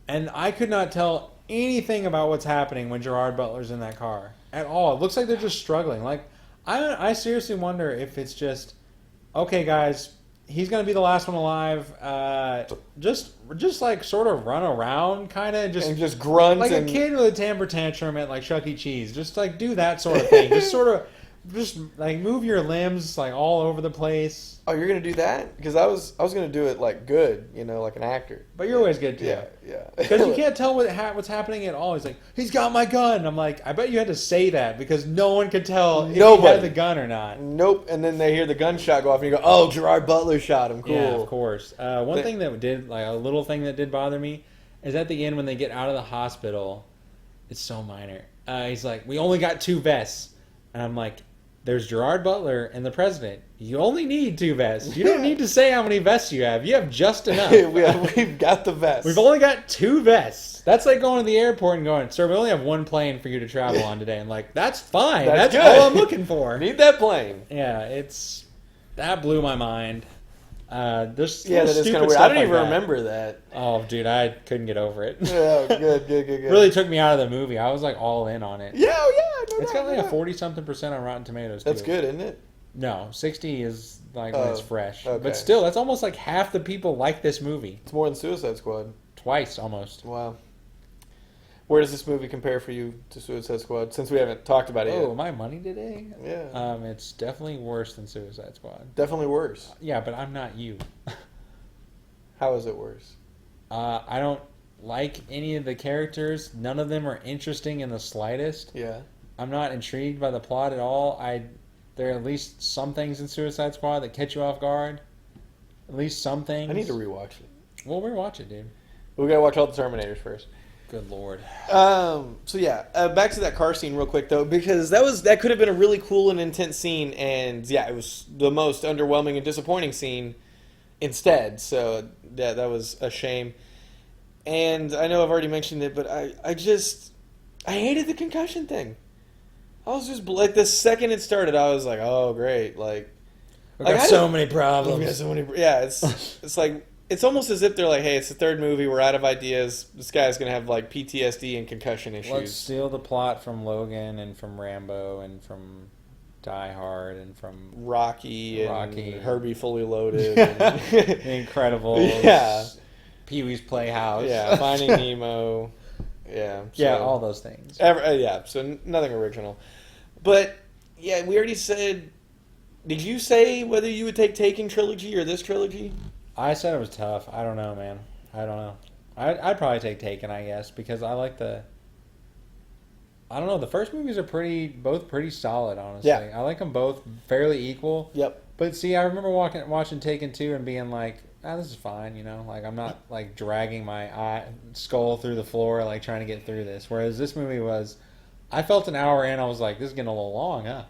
And I could not tell anything about what's happening when Gerard Butler's in that car at all. It looks like they're just struggling. Like, I seriously wonder if it's just, okay, guys, he's going to be the last one alive. Just like sort of run around, kind of just grunt like a kid with a temper tantrum at like Chuck E. Cheese. Just like do that sort of thing. just like move your limbs like all over the place. Oh, you're gonna do that? Because I was gonna do it like good, you know, like an actor. But you're always good too. Yeah. Because you can't tell what's happening at all. He's like, he's got my gun. I'm like, I bet you had to say that because no one could tell if he had the gun or not. Nope. And then they hear the gunshot go off, and you go, "Oh, Gerard Butler shot him. Cool." Yeah, of course. One thing that did, like a little thing that did bother me, is at the end when they get out of the hospital. It's so minor. He's like, we only got 2 vests. And I'm like, there's Gerard Butler and the president. You only need 2 vests. You don't need to say how many vests you have. You have just enough. We've got the vests. We've only got 2 vests. That's like going to the airport and going, sir, we only have 1 plane for you to travel on today. And like, that's fine. That's good. all I'm looking for. Need that plane. Yeah, that blew my mind. There's That is kind of weird. I don't even remember that. Oh, dude, I couldn't get over it. Oh, good. Really took me out of the movie. I was like all in on it. Yeah. It's got like a 40-something% on Rotten Tomatoes. That's too. good, isn't it? No, 60 is like when it's fresh. Okay. But still, that's almost like half the people like this movie. It's more than Suicide Squad. Twice almost. Wow. Where does this movie compare for you to Suicide Squad? Since we haven't talked about it yet. Oh, my money today? Yeah. It's definitely worse than Suicide Squad. Definitely worse. Yeah, but I'm not you. How is it worse? I don't like any of the characters. None of them are interesting in the slightest. Yeah. I'm not intrigued by the plot at all. There are at least some things in Suicide Squad that catch you off guard. At least some things. I need to rewatch it. Well, rewatch it, dude. We gotta watch all the Terminators first. Good lord. Back to that car scene real quick though, because that could have been a really cool and intense scene, and yeah, it was the most underwhelming and disappointing scene instead. So yeah, that was a shame. And I know I've already mentioned it, but I hated the concussion thing. I was just like, the second it started, I was like, oh great, like We've got so many problems. we've got so many. Yeah, it's like. It's almost as if they're like, hey, it's the 3rd movie, we're out of ideas. This guy's going to have like PTSD and concussion issues. Let's steal the plot from Logan and from Rambo and from Die Hard and from Rocky and Herbie Fully Loaded. The Incredibles. Yeah. Pee-wee's Playhouse. Yeah, Finding Nemo. Yeah. Yeah, all those things. So nothing original. But, yeah, we already said... Did you say whether you would take Taken trilogy or this trilogy? I said it was tough. I don't know, man. I don't know. I'd probably take Taken, I guess, because I like I don't know. The first movies are both pretty solid, honestly. Yeah. I like them both fairly equal. Yep. But see, I remember watching Taken 2 and being like, this is fine, you know? Like, I'm not, like, dragging my skull through the floor, like, trying to get through this. Whereas this movie was... I felt an hour in, I was like, this is getting a little long, huh?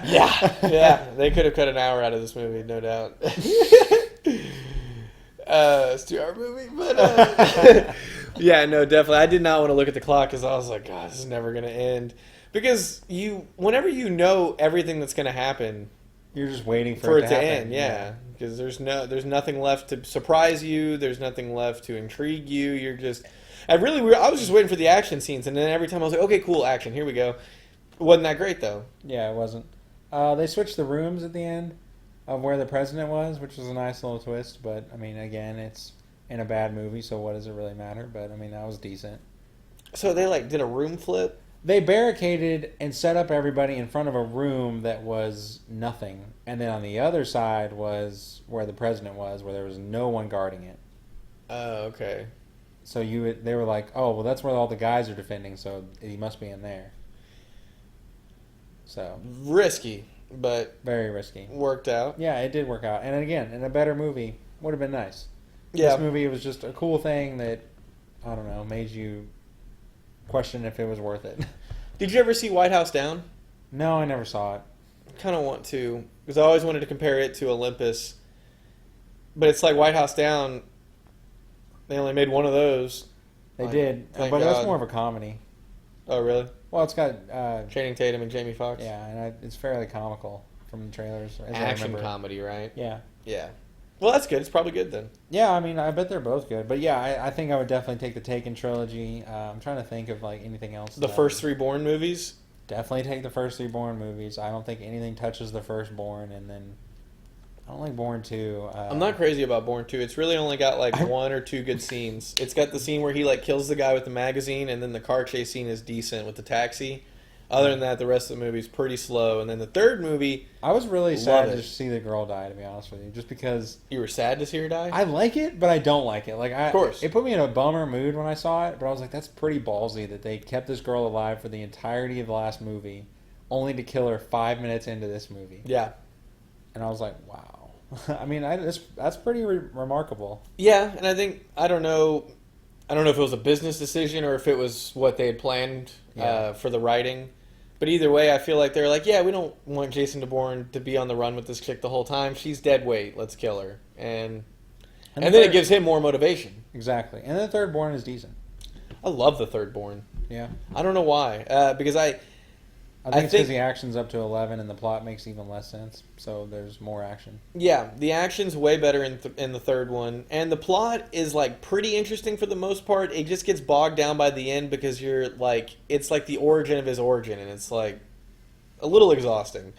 Yeah. They could have cut an hour out of this movie, no doubt. It's a 2-hour movie, but yeah, no, definitely. I did not want to look at the clock because I was like, God, this is never going to end. Because whenever you know everything that's going to happen, you're just waiting for it to happen. end. Yeah, because there's nothing left to surprise you. There's nothing left to intrigue you. You're just, I was just waiting for the action scenes, and then every time I was like, okay, cool, action, here we go. It wasn't that great though. Yeah, it wasn't. They switched the rooms at the end of where the president was, which was a nice little twist. But I mean, again, it's in a bad movie, so what does it really matter? But I mean, that was decent. So they did a room flip? They barricaded and set up everybody in front of a room that was nothing, and then on the other side was where the president was, where there was no one guarding it. Oh, okay. So they were like, oh, well, that's where all the guys are defending, so he must be in there. So risky, but very risky. Worked out. Yeah, it did work out, and again, in a better movie, would have been nice. Yeah. This movie was just a cool thing that, I don't know, made you question if it was worth it. Did you ever see White House Down? No, I never saw it. I kind of want to, because I always wanted to compare it to Olympus. But it's like White House Down, they only made one of those. They did, but that's more of a comedy. Oh, really? Well, it's got... Channing Tatum and Jamie Foxx. Yeah, and it's fairly comical from the trailers. Action comedy, right? Yeah. Yeah. Well, that's good. It's probably good then. Yeah, I mean, I bet they're both good. But yeah, I think I would definitely take the Taken trilogy. I'm trying to think of anything else. The first 3 Bourne movies? Definitely take the first 3 Bourne movies. I don't think anything touches the first Bourne, and then I don't like Bourne 2. I'm not crazy about Bourne 2. It's really only got 1 or 2 good scenes. It's got the scene where he kills the guy with the magazine, and then the car chase scene is decent with the taxi. Other than that, the rest of the movie is pretty slow. And then the third movie, I was really sad to see the girl die, to be honest with you, just because you were sad to see her die. I like it, but I don't like it. Of course, it put me in a bummer mood when I saw it. But I was like, that's pretty ballsy that they kept this girl alive for the entirety of the last movie, only to kill her 5 minutes into this movie. Yeah, and I was like, wow. I mean, that's pretty remarkable. Yeah, and I think I don't know. I don't know if it was a business decision or if it was what they had planned for the writing. But either way, I feel like they're like, yeah, we don't want Jason Bourne to be on the run with this chick the whole time. She's dead weight. Let's kill her. And then it gives him more motivation. Exactly. And the third Bourne is decent. I love the third Bourne. Yeah. I don't know why. Because I think it's because the action's up to 11 and the plot makes even less sense. So there's more action. Yeah, the action's way better in the third one. And the plot is, like, pretty interesting for the most part. It just gets bogged down by the end because you're, like, it's like the origin of his origin. And it's, like, a little exhausting.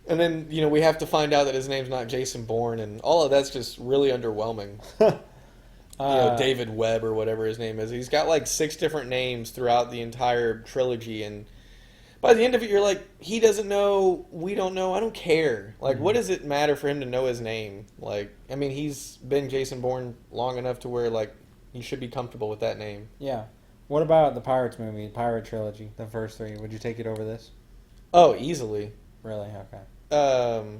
And then, you know, we have to find out that his name's not Jason Bourne. And all of that's just really underwhelming. David Webb or whatever his name is. He's got, like, 6 different names throughout the entire trilogy. And by the end of it, you're like, he doesn't know, we don't know, I don't care. Like, what does it matter for him to know his name? Like, I mean, he's been Jason Bourne long enough to where, like, he should be comfortable with that name. Yeah. What about the Pirates movie, Pirate Trilogy, the first 3? Would you take it over this? Oh, easily. Really? Okay.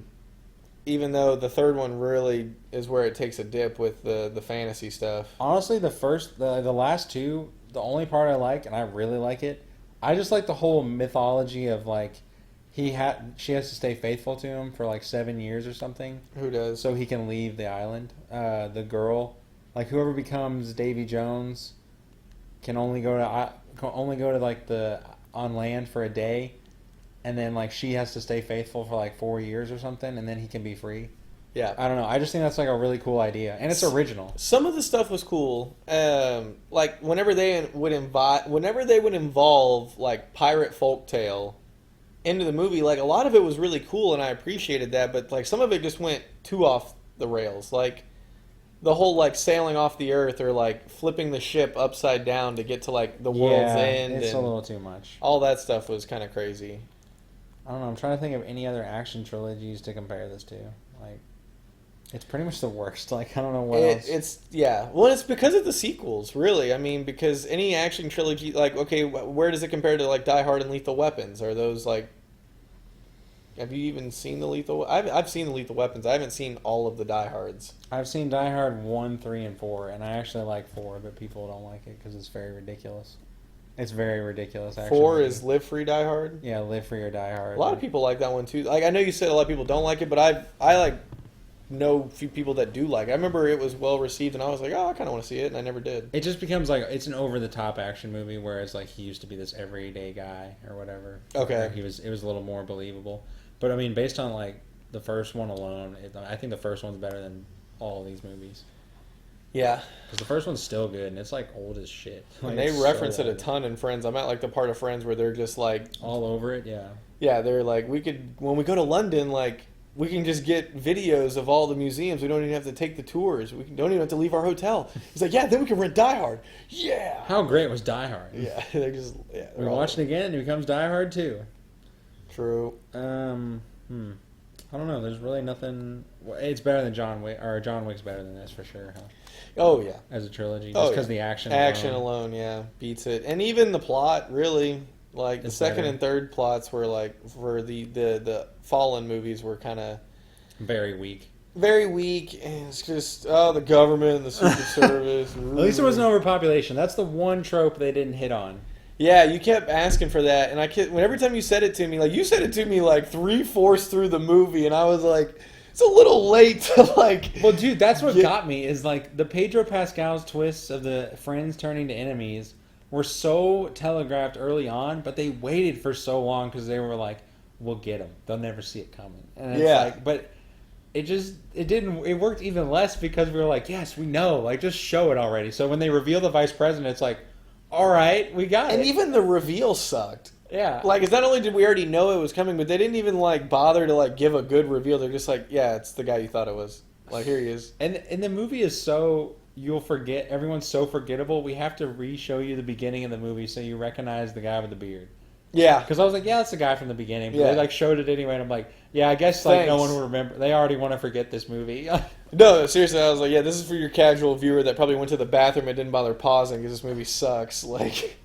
Even though the third one really is where it takes a dip with the fantasy stuff. Honestly, the last 2, the only part I like, and I really like it, I just like the whole mythology of, like, she has to stay faithful to him for, like, 7 years or something. Who does? So he can leave the island. The girl, like, whoever becomes Davy Jones can only go to like the on land for a day, and then, like, she has to stay faithful for, like, 4 years or something, and then he can be free. Yeah. I don't know. I just think that's, like, a really cool idea, and it's original. Some of the stuff was cool. Like whenever they would involve like pirate folktale into the movie, like a lot of it was really cool, and I appreciated that. But like some of it just went too off the rails. Like the whole like sailing off the earth or like flipping the ship upside down to get to like the world's end. It's and a little too much. All that stuff was kind of crazy. I don't know. I'm trying to think of any other action trilogies to compare this to. Like, it's pretty much the worst. Like, I don't know what else. Well, it's because of the sequels, really. I mean, because any action trilogy, like, okay, where does it compare to, like, Die Hard and Lethal Weapons? Are those, like... Have you even seen the Lethal... I've seen the Lethal Weapons. I haven't seen all of the Die Hards. I've seen Die Hard 1, 3, and 4, and I actually like 4, but people don't like it because it's very ridiculous. It's very ridiculous, actually. 4 is Live Free, Die Hard? Yeah, Live Free or Die Hard. A lot of people like that one, too. Like, I know you said a lot of people don't like it, but I like... know a few people that do like it. I remember it was well received, and I was like, oh, I kind of want to see it, and I never did. It just becomes like it's an over-the-top action movie, whereas like he used to be this everyday guy or whatever. Okay. It was a little more believable. But I mean, based on like the first one alone, I think the first one's better than all of these movies. Yeah. Because the first one's still good, and it's like old as shit. Like, and they reference it a ton in Friends. I'm at like the part of Friends where they're just like... all over it, yeah. Yeah, they're like, when we go to London, like... we can just get videos of all the museums. We don't even have to take the tours. Don't even have to leave our hotel. He's like, yeah, then we can rent Die Hard. Yeah. How great was Die Hard? Yeah, they're just... yeah. We watch it again, it becomes Die Hard too. True. I don't know. There's really nothing... It's better than John Wick, or John Wick's better than this for sure, huh? Oh, yeah. As a trilogy. Just because the action alone. Action alone, yeah, beats it. And even the plot, really... like, the second and third plots were, like, for the Fallen movies were kind of... very weak. Very weak, and it's just, the government and the Secret Service. At least there was no overpopulation. That's the one trope they didn't hit on. Yeah, you kept asking for that, and every time you said it to me, like, you said it to me, like, 3/4 through the movie, and I was like, it's a little late to, like... Well, dude, that's what got me, is, like, the Pedro Pascal's twists of the friends turning to enemies... were so telegraphed early on, but they waited for so long because they were like, "We'll get them. They'll never see it coming." And it's like, but it worked even less because we were like, "Yes, we know. Like, just show it already." So when they reveal the vice president, it's like, "All right, we got it." And even the reveal sucked. Yeah. Like, it's not only did we already know it was coming, but they didn't even like bother to like give a good reveal. They're just like, "Yeah, it's the guy you thought it was." Like, here he is. And the movie is so... you'll forget. Everyone's so forgettable. We have to re-show you the beginning of the movie so you recognize the guy with the beard. Yeah. Because I was like, yeah, that's the guy from the beginning. But they like showed it anyway, and I'm like, yeah, I guess Thanks. no one will remember. They already want to forget this movie. No, seriously, I was like, yeah, this is for your casual viewer that probably went to the bathroom and didn't bother pausing because this movie sucks. Like,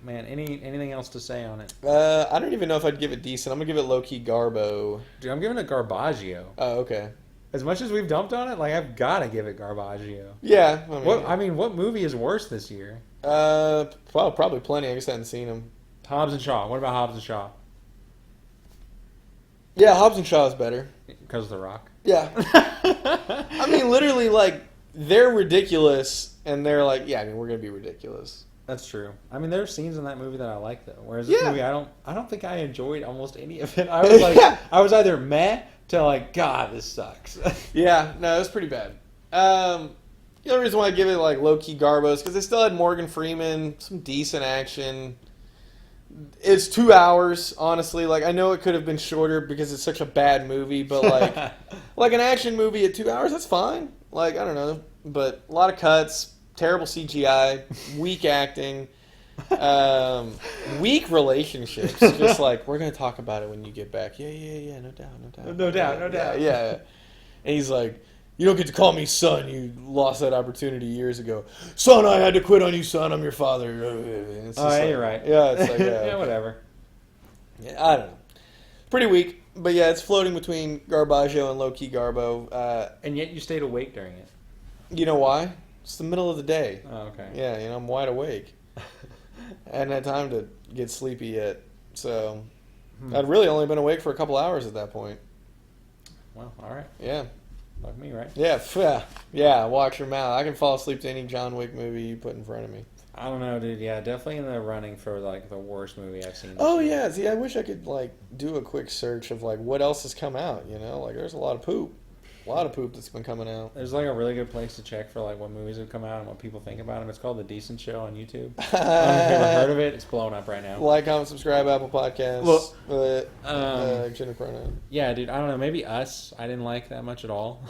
man, anything else to say on it? I don't even know if I'd give it decent. I'm gonna give it low key Garbo. Dude, I'm giving it Garbaggio. Oh, okay. as much as we've dumped on it, like I've got to give it Garbaggio. Yeah. What movie is worse this year? Well, probably plenty. I guess I hadn't seen them. Hobbs and Shaw. What about Hobbs and Shaw? Yeah, Hobbs and Shaw is better. Because of The Rock. Yeah. I mean, literally, like, they're ridiculous, and they're like, yeah, I mean, we're going to be ridiculous. That's true. I mean, there are scenes in that movie that I like, though. Whereas this movie, I don't think I enjoyed almost any of it. I was like, I was either meh to like, God, this sucks. Yeah, no, it was pretty bad. The only reason why I give it like low key Garbo is because they still had Morgan Freeman, some decent action. It's 2 hours, honestly. Like, I know it could have been shorter because it's such a bad movie, but like, like an action movie at 2 hours, that's fine. Like, I don't know, but a lot of cuts, terrible CGI, weak acting, weak relationships. Just like, we're gonna talk about it when you get back. Yeah, no doubt. Yeah. And he's like, you don't get to call me son. You lost that opportunity years ago. Son, I had to quit on you, son. I'm your father. It's just like, you're right. Yeah, it's like, yeah, whatever. Yeah, I don't know. Pretty weak, but yeah, it's floating between Garbaggio and low-key Garbo. And yet you stayed awake during it. You know why? It's the middle of the day. Oh, okay. Yeah, I'm wide awake. I hadn't had time to get sleepy yet, so I'd really only been awake for a couple hours at that point. Well, all right. Yeah. Fuck me, right? Yeah, watch your mouth. I can fall asleep to any John Wick movie you put in front of me. I don't know, dude. Yeah, definitely in the running for like the worst movie I've seen. Oh yeah, see, I wish I could like do a quick search of like what else has come out. Like there's a lot of poop that's been coming out. There's like a really good place to check for like what movies have come out and what people think about them. It's called The Decent Show on YouTube. I don't know if you've ever heard of it. It's blowing up right now. Like, comment, subscribe, Apple Podcasts. Gender pronoun. Yeah, dude. I don't know. Maybe Us. I didn't like that much at all.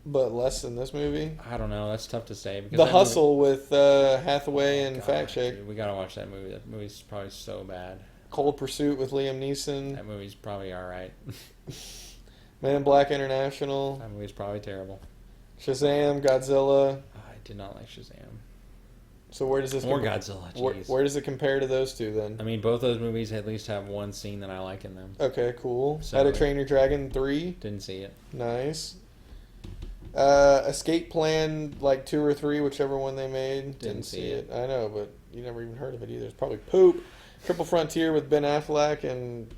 But less than this movie. I don't know. That's tough to say. Because The Hustle with Hathaway and Fact Check. Dude, we gotta watch that movie. That movie's probably so bad. Cold Pursuit with Liam Neeson. That movie's probably all right. Man in Black International. That movie's probably terrible. Shazam, Godzilla. I did not like Shazam. So where does this Godzilla? Jeez. Where does it compare to those two then? I mean, both those movies at least have one scene that I like in them. Okay, cool. So How to Train Your Dragon 3. Didn't see it. Nice. Escape Plan, like 2 or 3, whichever one they made. Didn't see it. I know, but you never even heard of it either. It's probably poop. Triple Frontier with Ben Affleck and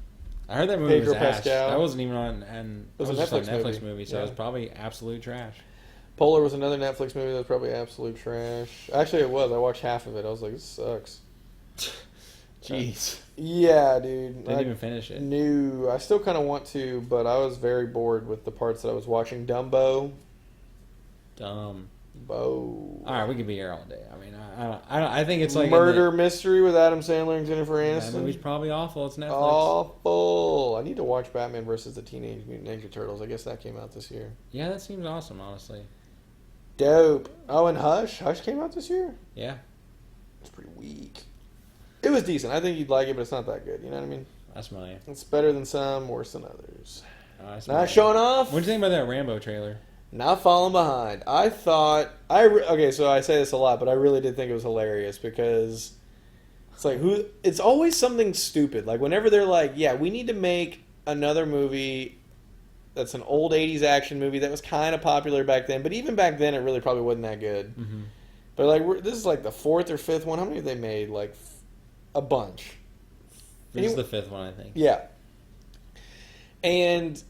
I heard that movie Pedro was ass. Pascal. That wasn't even on, and It was a just Netflix movie, so yeah. it was probably absolute trash. Polar was another Netflix movie that was probably absolute trash. Actually, it was. I watched half of it. I was like, this sucks. Jeez. Yeah, dude. Didn't even finish it. No, I still kind of want to, but I was very bored with the parts that I was watching. Dumbo. Dumb. All right, we could be here all day. I mean, I think it's like Murder Mystery with Adam Sandler and Jennifer Aniston. That movie's probably awful. It's Netflix. Awful. I need to watch Batman versus the Teenage Mutant Ninja Turtles. I guess that came out this year. Yeah, that seems awesome, honestly. Dope. Oh, and Hush. Hush came out this year? Yeah. It's pretty weak. It was decent. I think you'd like it, but it's not that good. You know what I mean? That's familiar. It's better than some, worse than others. Not Not showing off. What do you think about that Rambo trailer? Not falling behind. I thought okay, so I say this a lot, but I really did think it was hilarious because it's like it's always something stupid. Like whenever they're like, yeah, we need to make another movie that's an old 80s action movie that was kind of popular back then, but even back then it really probably wasn't that good. Mm-hmm. But like this is like the 4th or 5th one. How many have they made? Like a bunch. This is the 5th one, I think. Yeah. And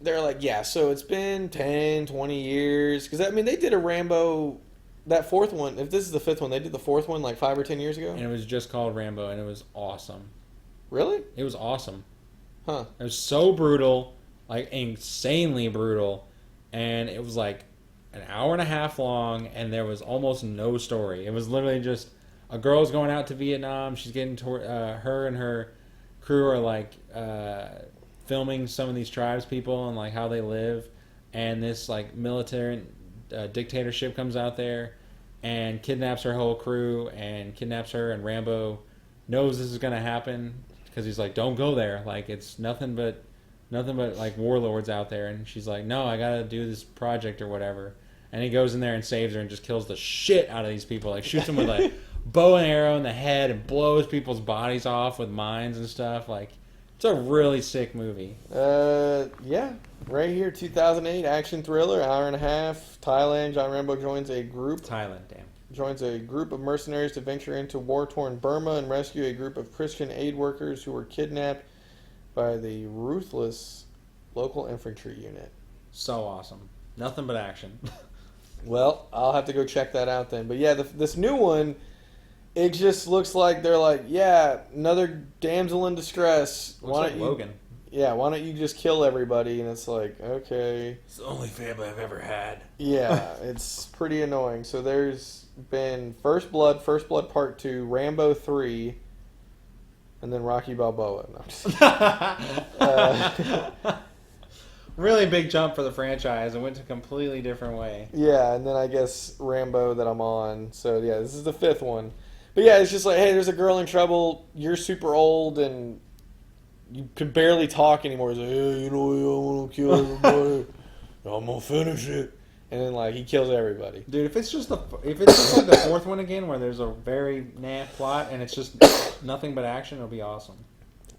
they're like, yeah, so it's been 10, 20 years. Because, I mean, they did a Rambo, that 4th one. If this is the 5th one, they did the 4th one like 5 or 10 years ago? And it was just called Rambo, and it was awesome. Really? It was awesome. Huh. It was so brutal, like insanely brutal. And it was like an hour and a half long, and there was almost no story. It was literally just a girl's going out to Vietnam. She's getting toward, her and her crew are like filming some of these tribes people and like how they live, and this like military dictatorship comes out there and kidnaps her whole crew and kidnaps her, and Rambo knows this is gonna happen because he's like, don't go there, like it's nothing but like warlords out there, and she's like, no, I gotta do this project or whatever, and he goes in there and saves her and just kills the shit out of these people, like shoots them with a bow and arrow in the head and blows people's bodies off with mines and stuff. Like It's a really sick movie. Yeah, right here, 2008 action thriller, hour and a half. Thailand. John Rambo joins a group of mercenaries to venture into war-torn Burma and rescue a group of Christian aid workers who were kidnapped by the ruthless local infantry unit. So awesome. Nothing but action. Well, I'll have to go check that out then. But yeah, this new one, it just looks like they're like, yeah, another damsel in distress. Looks like Logan. Yeah, why don't you just kill everybody? And it's like, okay. It's the only family I've ever had. Yeah, it's pretty annoying. So there's been First Blood Part 2, Rambo 3, and then Rocky Balboa. No, really big jump for the franchise. It went a completely different way. yeah, and then I guess Rambo that I'm on. So yeah, this is the 5th one. But yeah, it's just like, hey, there's a girl in trouble. You're super old and you can barely talk anymore. He's like, hey, you know, I want to kill everybody. I'm gonna finish it. And then like he kills everybody. Dude, if it's just like the 4th one again, where there's a very plot and it's just nothing but action, it'll be awesome.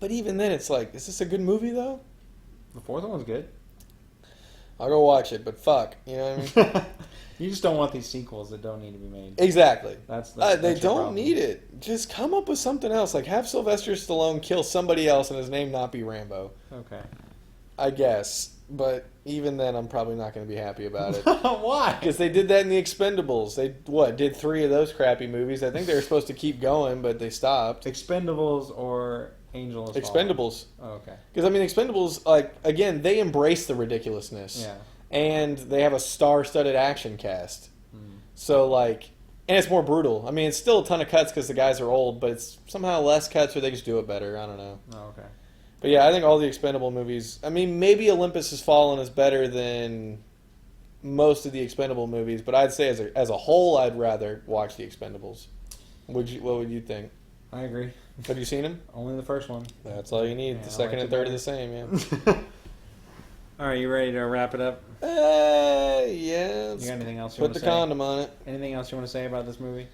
But even then, it's like, is this a good movie though? The 4th one's good. I'll go watch it, but fuck, you know what I mean? You just don't want these sequels that don't need to be made. Exactly. That's they your don't problem. need it. Just come up with something else. Like have Sylvester Stallone kill somebody else and his name not be Rambo. Okay. I guess, but even then, I'm probably not going to be happy about it. Why? Because they did that in the Expendables. They did 3 of those crappy movies. I think they were supposed to keep going, but they stopped. Expendables or Angel Assault? Expendables. Oh, okay. Because I mean, Expendables, like again, they embrace the ridiculousness. Yeah. And they have a star-studded action cast. So like, and it's more brutal. I mean, it's still a ton of cuts because the guys are old, but it's somehow less cuts or they just do it better. I don't know. Oh, okay. But yeah, I think all the Expendable movies. I mean, maybe Olympus Has Fallen is better than most of the Expendable movies, but I'd say as a whole, I'd rather watch the Expendables. What would you think? I agree. Have you seen them? Only the first one. That's all you need. Yeah, The I second liked and it third are better. the same, yeah. All right, you ready to wrap it up? Yeah. You got anything else you Put want the to say? condom on it. Anything else you want to say about this movie?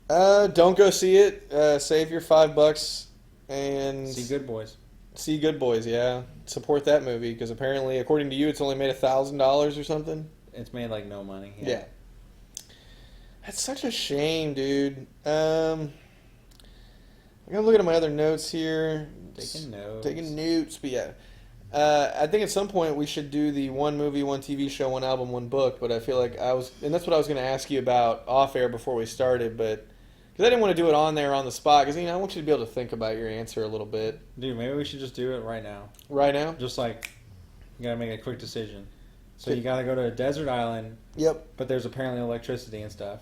Don't go see it. Save your $5 and See Good Boys. See Good Boys. Yeah, support that movie because apparently, according to you, it's only made $1,000 or something. It's made like no money. Yeah. That's such a shame, dude. I'm gonna look at my other notes here. Taking notes, but yeah. I think at some point we should do the one movie, one TV show, one album, one book. But I feel like and that's what I was going to ask you about off air before we started. But because I didn't want to do it on there on the spot, because I want you to be able to think about your answer a little bit. Dude, maybe we should just do it right now. Right now? Just like you gotta make a quick decision. So you gotta go to a desert island. Yep. But there's apparently electricity and stuff.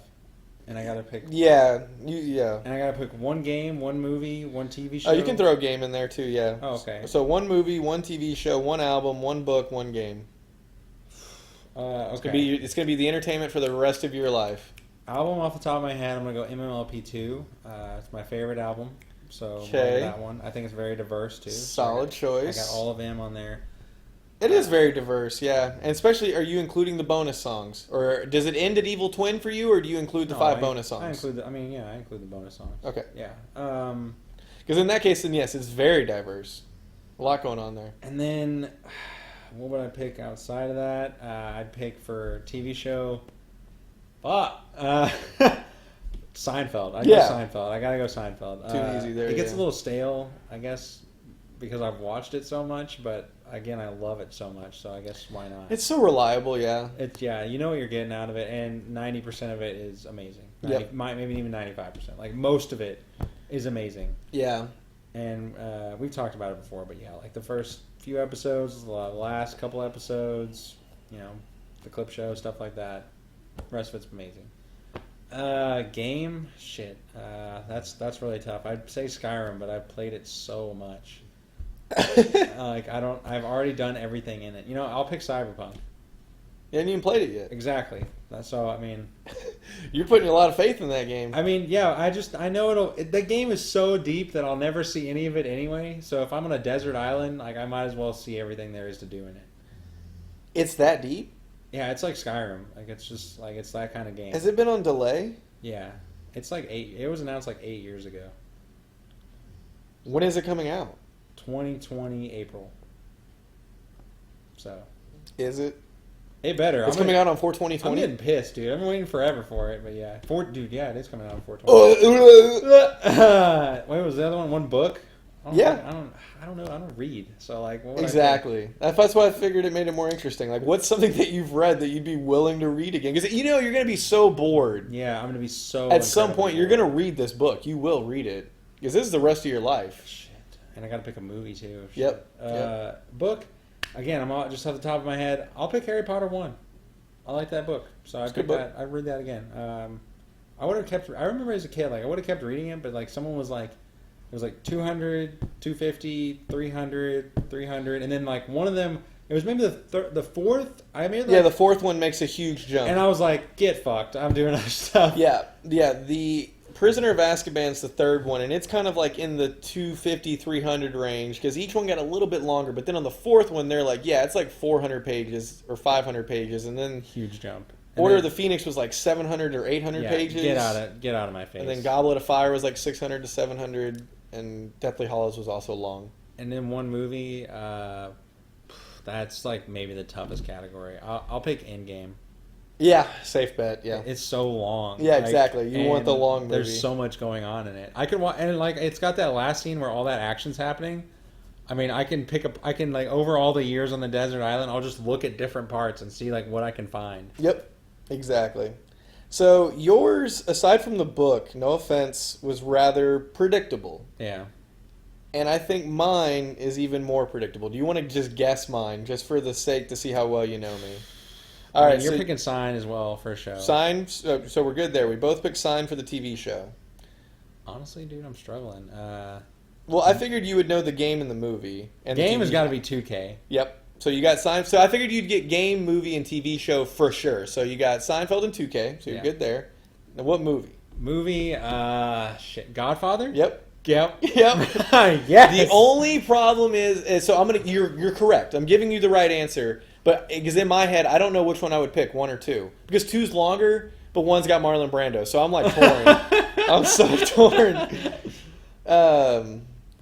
And I gotta pick. Yeah. And I gotta pick one game, one movie, one TV show. Oh, you can throw a game in there too. Yeah. Oh, okay. So one movie, one TV show, one album, one book, one game. Okay. It's gonna be the entertainment for the rest of your life. Album off the top of my head, I'm gonna go MMLP2. It's my favorite album, so Okay. love that one. I think it's very diverse too. Solid choice. I got all of them on there. It is very diverse, yeah. And especially, are you including the bonus songs? Or does it end at Evil Twin for you, or do you include the 5 bonus songs? I include the bonus songs. Okay. Yeah. Because in that case, then yes, it's very diverse. A lot going on there. And then, what would I pick outside of that? I'd pick for TV show. Seinfeld. Go Seinfeld. I gotta go Seinfeld. Too easy there. It gets a little stale, I guess, because I've watched it so much. But again, I love it so much, so I guess why not? It's so reliable, yeah. You know what you're getting out of it, and 90% of it is amazing. Yep. Maybe even 95%. Like most of it is amazing. Yeah. And we've talked about it before, but yeah, like the first few episodes, the last couple episodes, the clip show, stuff like that. The rest of it's amazing. Game, shit. That's really tough. I'd say Skyrim, but I've played it so much. I've already done everything in it. I'll pick Cyberpunk. You haven't even played it yet. Exactly. You're putting a lot of faith in that game. I know the game is so deep that I'll never see any of it anyway. So if I'm on a desert island, I might as well see everything there is to do in it. It's that deep? Yeah, it's like Skyrim. It's just it's that kind of game. Has it been on delay? Yeah. It's it was announced 8 years ago. When is it coming out? 2020 April. So Is it? it better. It's coming out on 4/20/20. I'm getting pissed, dude. I've been waiting forever for it, but yeah, dude, yeah, it is coming out on 4/20. Wait, was the other one one book? Yeah. I don't know. I don't read, so like, what would Exactly. That's why I figured it made it more interesting. Like, what's something that you've read that you'd be willing to read again? Because you're going to be so bored. Yeah, I'm gonna be so. At some point, you're going to bored. read this book. You will read it because this is the rest of your life. Shit, and I gotta pick a movie too. Yep. Book. Again, I'm all, just off the top of my head. I'll pick Harry Potter 1. I like that book, so I picked that. I read that again. I would have kept. I remember as a kid, like I would have kept reading it, but like someone was like, it was like 200, 250, 300, 300, and then like one of them. It was maybe the fourth. I mean, Yeah, the fourth one makes a huge jump. and I was like, get fucked. I'm doing other stuff. Yeah. The Prisoner of Azkaban's the third one, and it's kind of like in the 250, 300 range because each one got a little bit longer. But then on the fourth one, they're like, yeah, it's like 400 pages or 500 pages, and then Huge jump. Order of the Phoenix was like 700 or 800 pages. Get out of my face. And then Goblet of Fire was like 600 to 700, and Deathly Hallows was also long. And then one movie, that's like maybe the toughest category. I'll pick Endgame. Yeah, safe bet. Yeah, It's so long. Yeah, exactly. You want and the long movie. There's so much going on in it. I could watch, and like it's got that last scene where all that action's happening. I mean, I can like over all the years on the desert island, I'll just look at different parts and see like what I can find. Yep, exactly. So yours, aside from the book, no offense, was rather predictable. Yeah. And I think mine is even more predictable. Do you want to just guess mine, just for the sake to see how well you know me? All right, You're so picking Sign as well for a show. Sign. So we're good there. We both picked Sign for the TV show. Honestly, dude, I'm struggling. Well, I figured you would know the game and the movie. And Game the has TV. got to be 2K. Yep. So you got Seinfeld. So I figured you'd get game, movie, and TV show for sure. So you got Seinfeld and 2K. So you're good there. Now what movie? Movie, Godfather? Yep. Yep. Yep. Yes. The only problem is so you're correct. I'm giving you the right answer, but because in my head I don't know which one I would pick, one or two, because two's longer, but one's got Marlon Brando, so I'm like torn. I'm so torn.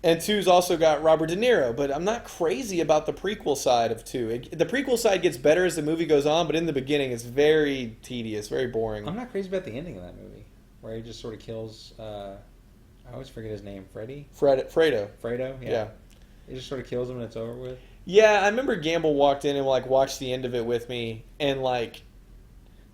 And two's also got Robert De Niro, but I'm not crazy about the prequel side of two. The prequel side gets better as the movie goes on, but in the beginning it's very tedious, very boring. I'm not crazy about the ending of that movie, where he just sort of kills. I always forget his name. Fredo. Fredo. Yeah. He just sort of kills him and it's over with. Yeah, I remember Gamble walked in and like watched the end of it with me, and like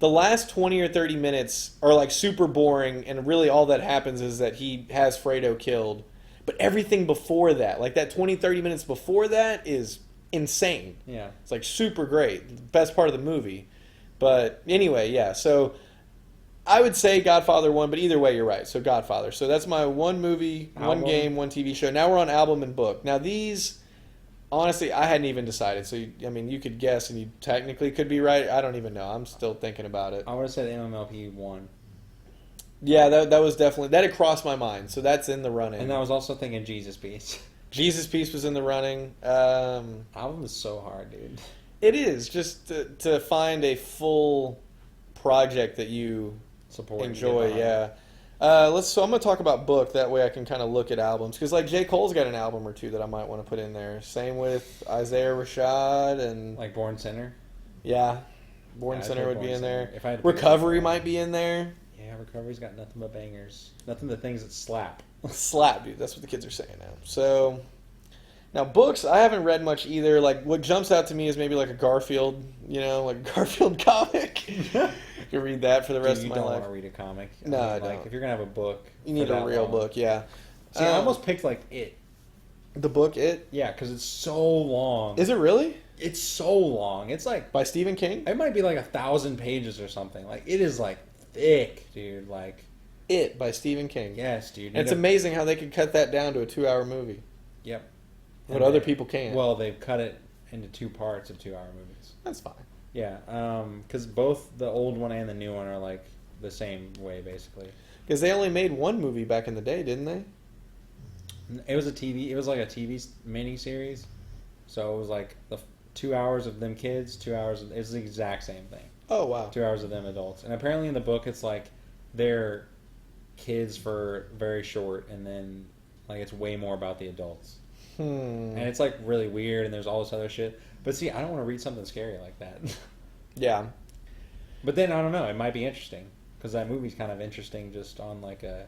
the last 20 or 30 minutes are like super boring, and really all that happens is that he has Fredo killed. But everything before that, like that 20, 30 minutes before that, is insane. Yeah. It's like super great. The best part of the movie. But anyway, yeah, so I would say Godfather 1, but either way, you're right. So Godfather. So that's my one movie, one game, one TV show. Now we're on album and book. Now these, honestly, I hadn't even decided. So, you could guess, and you technically could be right. I don't even know. I'm still thinking about it. I would have said MMLP 1. Yeah, that was definitely, that had crossed my mind. So that's in the running. And I was also thinking Jesus Piece. Jesus Piece was in the running. Album is so hard, dude. It is, just to find a full project that you Support. enjoy, yeah. So I'm gonna talk about book. That way I can kind of look at albums, because like J. Cole's got an album or two that I might want to put in there. Same with Isaiah Rashad and Like Born Sinner. yeah, Born Yeah, I'd Sinner put would Born be in Sinner. there. If I had to pick Recovery one. might be in there. Yeah, Recovery's got nothing but bangers. Nothing but things that slap. Slap, dude. That's what the kids are saying now. So now books, I haven't read much either. Like what jumps out to me is maybe like a Garfield, like a Garfield comic. You can read that for the rest of my You don't life. want to read a comic. No, I like, don't. If you're going to have a book. You need for a that real long. book, yeah. See, I almost picked like It. The book It. Yeah, because it's so long. Is it really? It's so long. It's like, By Stephen King? it might be like 1,000 pages or something. Like, it is like thick, dude. Like, It by Stephen King. yes, dude. And it's amazing how they could cut that down to a 2-hour movie. Yep. But And other people can't. Well, they've cut it into 2 parts of 2-hour movies. That's fine. Yeah, because both the old one and the new one are like the same way, basically. Because they only made one movie back in the day, didn't they? It was It was like a TV mini series, so it was like 2 hours of them kids, 2 hours. It's the exact same thing. Oh, wow. 2 hours of them adults, and apparently in the book it's like they're kids for very short, and then like it's way more about the adults. And it's like really weird, and there's all this other shit. But see, I don't want to read something scary like that. Yeah. But then I don't know. It might be interesting because that movie's kind of interesting, just on like a.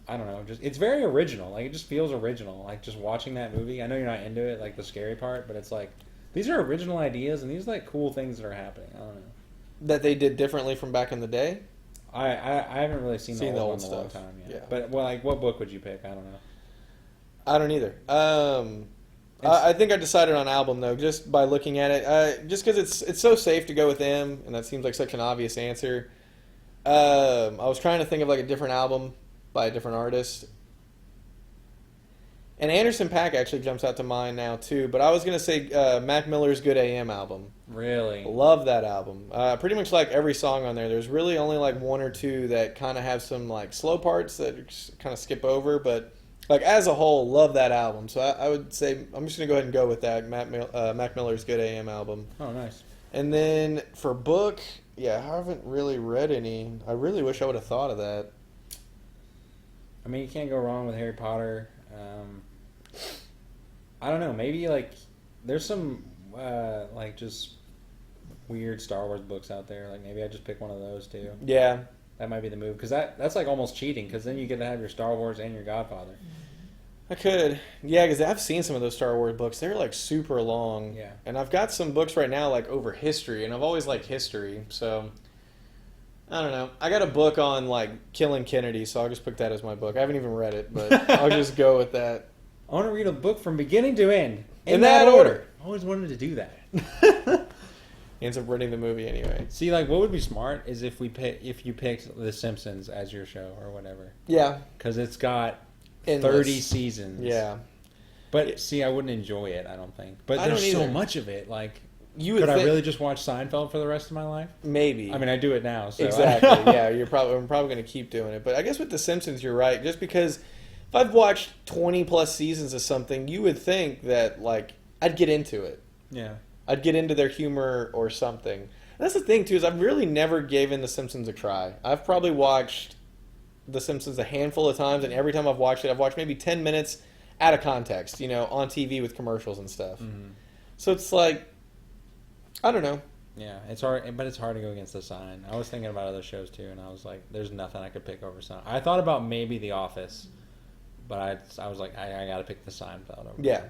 I don't know. Just it's very original. Like it just feels original. Like just watching that movie. I know you're not into it, like the scary part, but it's like these are original ideas and these are like cool things that are happening. I don't know. That they did differently from back in the day. I haven't really seen the old one in a long stuff. time yet. Yeah. But well, like what book would you pick? I don't know. I don't either. I think I decided on album though, just by looking at it. Just because it's so safe to go with them, and that seems like such an obvious answer. I was trying to think of like a different album by a different artist, and Anderson .Paak actually jumps out to mind now too. But I was gonna say Mac Miller's Good AM album. Really? Love that album. Pretty much like every song on there. There's really only like one or two that kind of have some like slow parts that kind of skip over, but. Like, as a whole, love that album. So I would say, I'm just going to go ahead and go with that, Mac Miller's Good AM album. Oh, nice. And then for book, yeah, I haven't really read any. I really wish I would have thought of that. I mean, you can't go wrong with Harry Potter. I don't know. Maybe, like, there's some, like, just weird Star Wars books out there. Like, maybe I just pick one of those, too. Yeah. That might be the move. Because that's, like, almost cheating. Because then you get to have your Star Wars and your Godfather. I could. Yeah, because I've seen some of those Star Wars books. They're, like, super long. Yeah. And I've got some books right now, like, over history. And I've always liked history. So, I don't know. I got a book on, like, killing Kennedy. So I'll just pick that as my book. I haven't even read it. But I'll just go with that. I want to read a book from beginning to end. In that order. I always wanted to do that. He ends up running the movie anyway. See, like, what would be smart is if you picked The Simpsons as your show or whatever. Yeah. Because it's got Endless. 30 seasons. Yeah. But, see, I wouldn't enjoy it, I don't think. But I there's don't so either. much of it. Like, Could I really just watch Seinfeld for the rest of my life? Maybe. I mean, I do it now. So Exactly. Yeah, I'm probably going to keep doing it. But I guess with The Simpsons, you're right. Just because if I've watched 20 plus seasons of something, you would think that, like, I'd get into it. Yeah. I'd get into their humor or something. And that's the thing, too, is I've really never given The Simpsons a try. I've probably watched The Simpsons a handful of times, and every time I've watched it, I've watched maybe 10 minutes out of context, on TV with commercials and stuff. Mm-hmm. So it's like, I don't know. Yeah, it's hard, but it's hard to go against The Sign. I was thinking about other shows, too, and I was like, there's nothing I could pick over Sign. I thought about maybe The Office, but I was like, I got to pick The Seinfeld over. Yeah.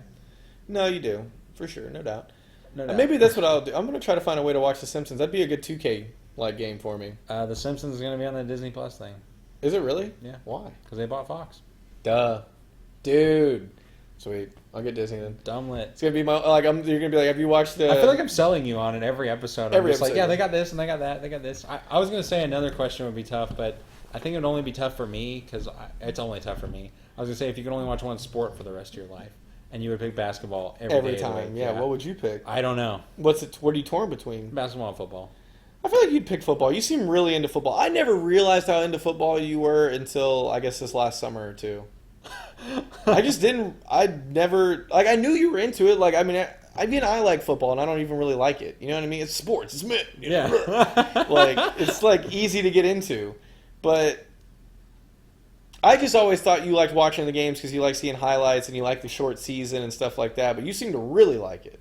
No, you do. For sure, no doubt. No doubt. Maybe that's what I'll do. I'm going to try to find a way to watch The Simpsons. That'd be a good 2K-like game for me. The Simpsons is going to be on the Disney Plus thing. Is it really? Yeah. Why? Because they bought Fox. Duh. Dude. Sweet. I'll get Disney then. Dumb lit. It's going to be my... Like, you're going to be like, have you watched the... I feel like I'm selling you on it every episode. I'm Every just like, episode, yeah, yeah. they got this and they got that. They got this. I was going to say another question would be tough, but I think it would only be tough for me because it's only tough for me. I was going to say if you could only watch one sport for the rest of your life and you would pick basketball every day of the time. week. Yeah, what would you pick? I don't know. What are you torn between? Basketball and football. I feel like you'd pick football. You seem really into football. I never realized how into football you were until, I guess, this last summer or two. I just didn't. I never. Like, I knew you were into it. Like, I mean, I like football, and I don't even really like it. You know what I mean? It's sports. It's men. Yeah. Like, it's, like, easy to get into. But I just always thought you liked watching the games because you like seeing highlights and you like the short season and stuff like that. But you seem to really like it.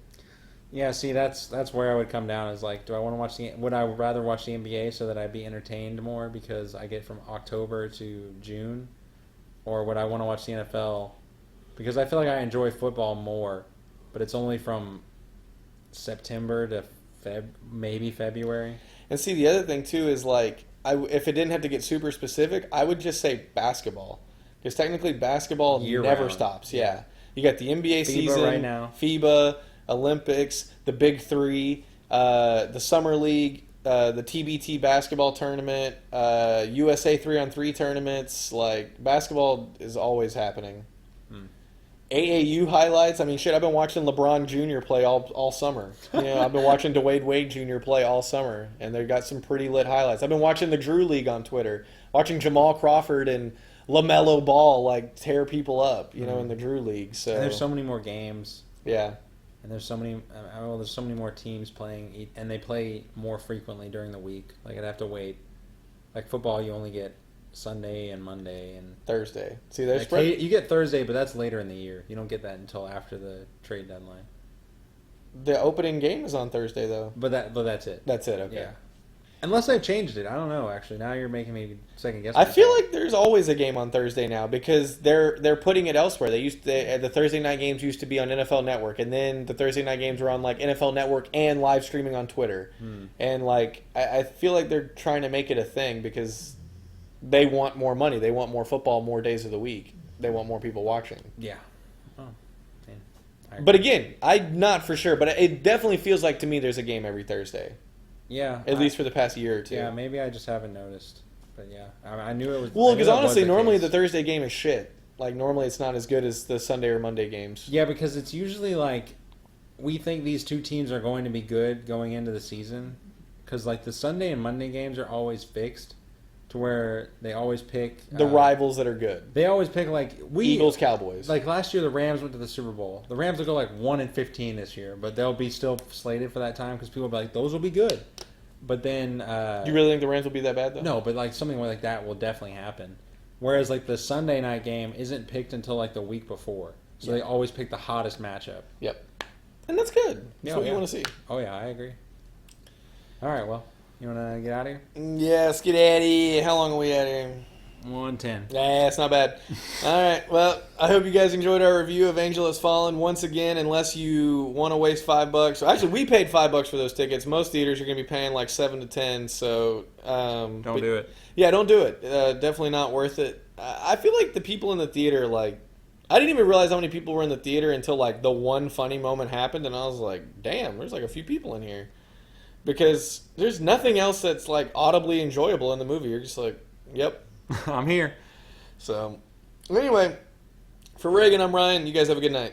Yeah, see, that's where I would come down is like, do I want to watch would I rather watch the NBA so that I'd be entertained more because I get from October to June? Or would I want to watch the NFL? Because I feel like I enjoy football more, but it's only from September to maybe February. And see, the other thing, too, is like, if it didn't have to get super specific, I would just say basketball. Because technically basketball never Year-round. stops. Yeah. You got the NBA season, right now. FIBA, Olympics, the Big Three, the Summer League, the TBT basketball tournament, USA 3-on-3 tournaments. Like, basketball is always happening. AAU highlights. I mean, shit, I've been watching LeBron Jr. play all summer. I've been watching Dwayne Wade Jr. play all summer, and they've got some pretty lit highlights. I've been watching the Drew League on Twitter, watching Jamal Crawford and LaMelo Ball, like, tear people up, in the Drew League. So And there's so many more games. Yeah. And there's so many more teams playing, and they play more frequently during the week. Like, I'd have to wait. Like, football, you only get Sunday and Monday and Thursday. See, they're like, spread. you get Thursday, but that's later in the year. You don't get that until after the trade deadline. The opening game is on Thursday, though. But that's it. That's it. Okay. Yeah. Unless they've changed it, I don't know. Actually, now you're making me second guess. I feel like there's always a game on Thursday now because they're putting it elsewhere. The Thursday night games used to be on NFL Network, and then the Thursday night games were on like NFL Network and live streaming on Twitter. And like I feel like they're trying to make it a thing because they want more money. They want more football, more days of the week. They want more people watching. Yeah. Oh, man. But again, I'm not for sure, but it definitely feels like to me there's a game every Thursday. Yeah. At least for the past year or two. Yeah, maybe I just haven't noticed. But yeah, I knew it was. Well, because honestly, normally case. the Thursday game is shit. Like, normally it's not as good as the Sunday or Monday games. Yeah, because it's usually like we think these two teams are going to be good going into the season. Because like the Sunday and Monday games are always fixed to where they always pick The rivals that are good. They always pick like Eagles, Cowboys. Like last year, the Rams went to the Super Bowl. The Rams will go like 1-15 this year, but they'll be still slated for that time because people will be like, those will be good. But then you really think the Rams will be that bad though? No, but like something like that will definitely happen. Whereas like the Sunday night game isn't picked until like the week before, so they always pick the hottest matchup. Yep, and that's good. That's what you want to see. Oh yeah, I agree. All right, well, you want to get out of here? Yeah, let's get out of here. How long are we out here? 1:10. Nah, it's not bad. All right. Well, I hope you guys enjoyed our review of Angel Has Fallen. Once again, unless you want to waste $5. Actually, we paid $5 for those tickets. Most theaters are going to be paying like 7 to 10. So Don't do it. Yeah, don't do it. Definitely not worth it. I feel like the people in the theater, like, I didn't even realize how many people were in the theater until like the one funny moment happened, and I was like, damn, there's like a few people in here. Because there's nothing else that's like audibly enjoyable in the movie. You're just like, yep. I'm here. So, anyway, for Reagan, I'm Ryan. You guys have a good night.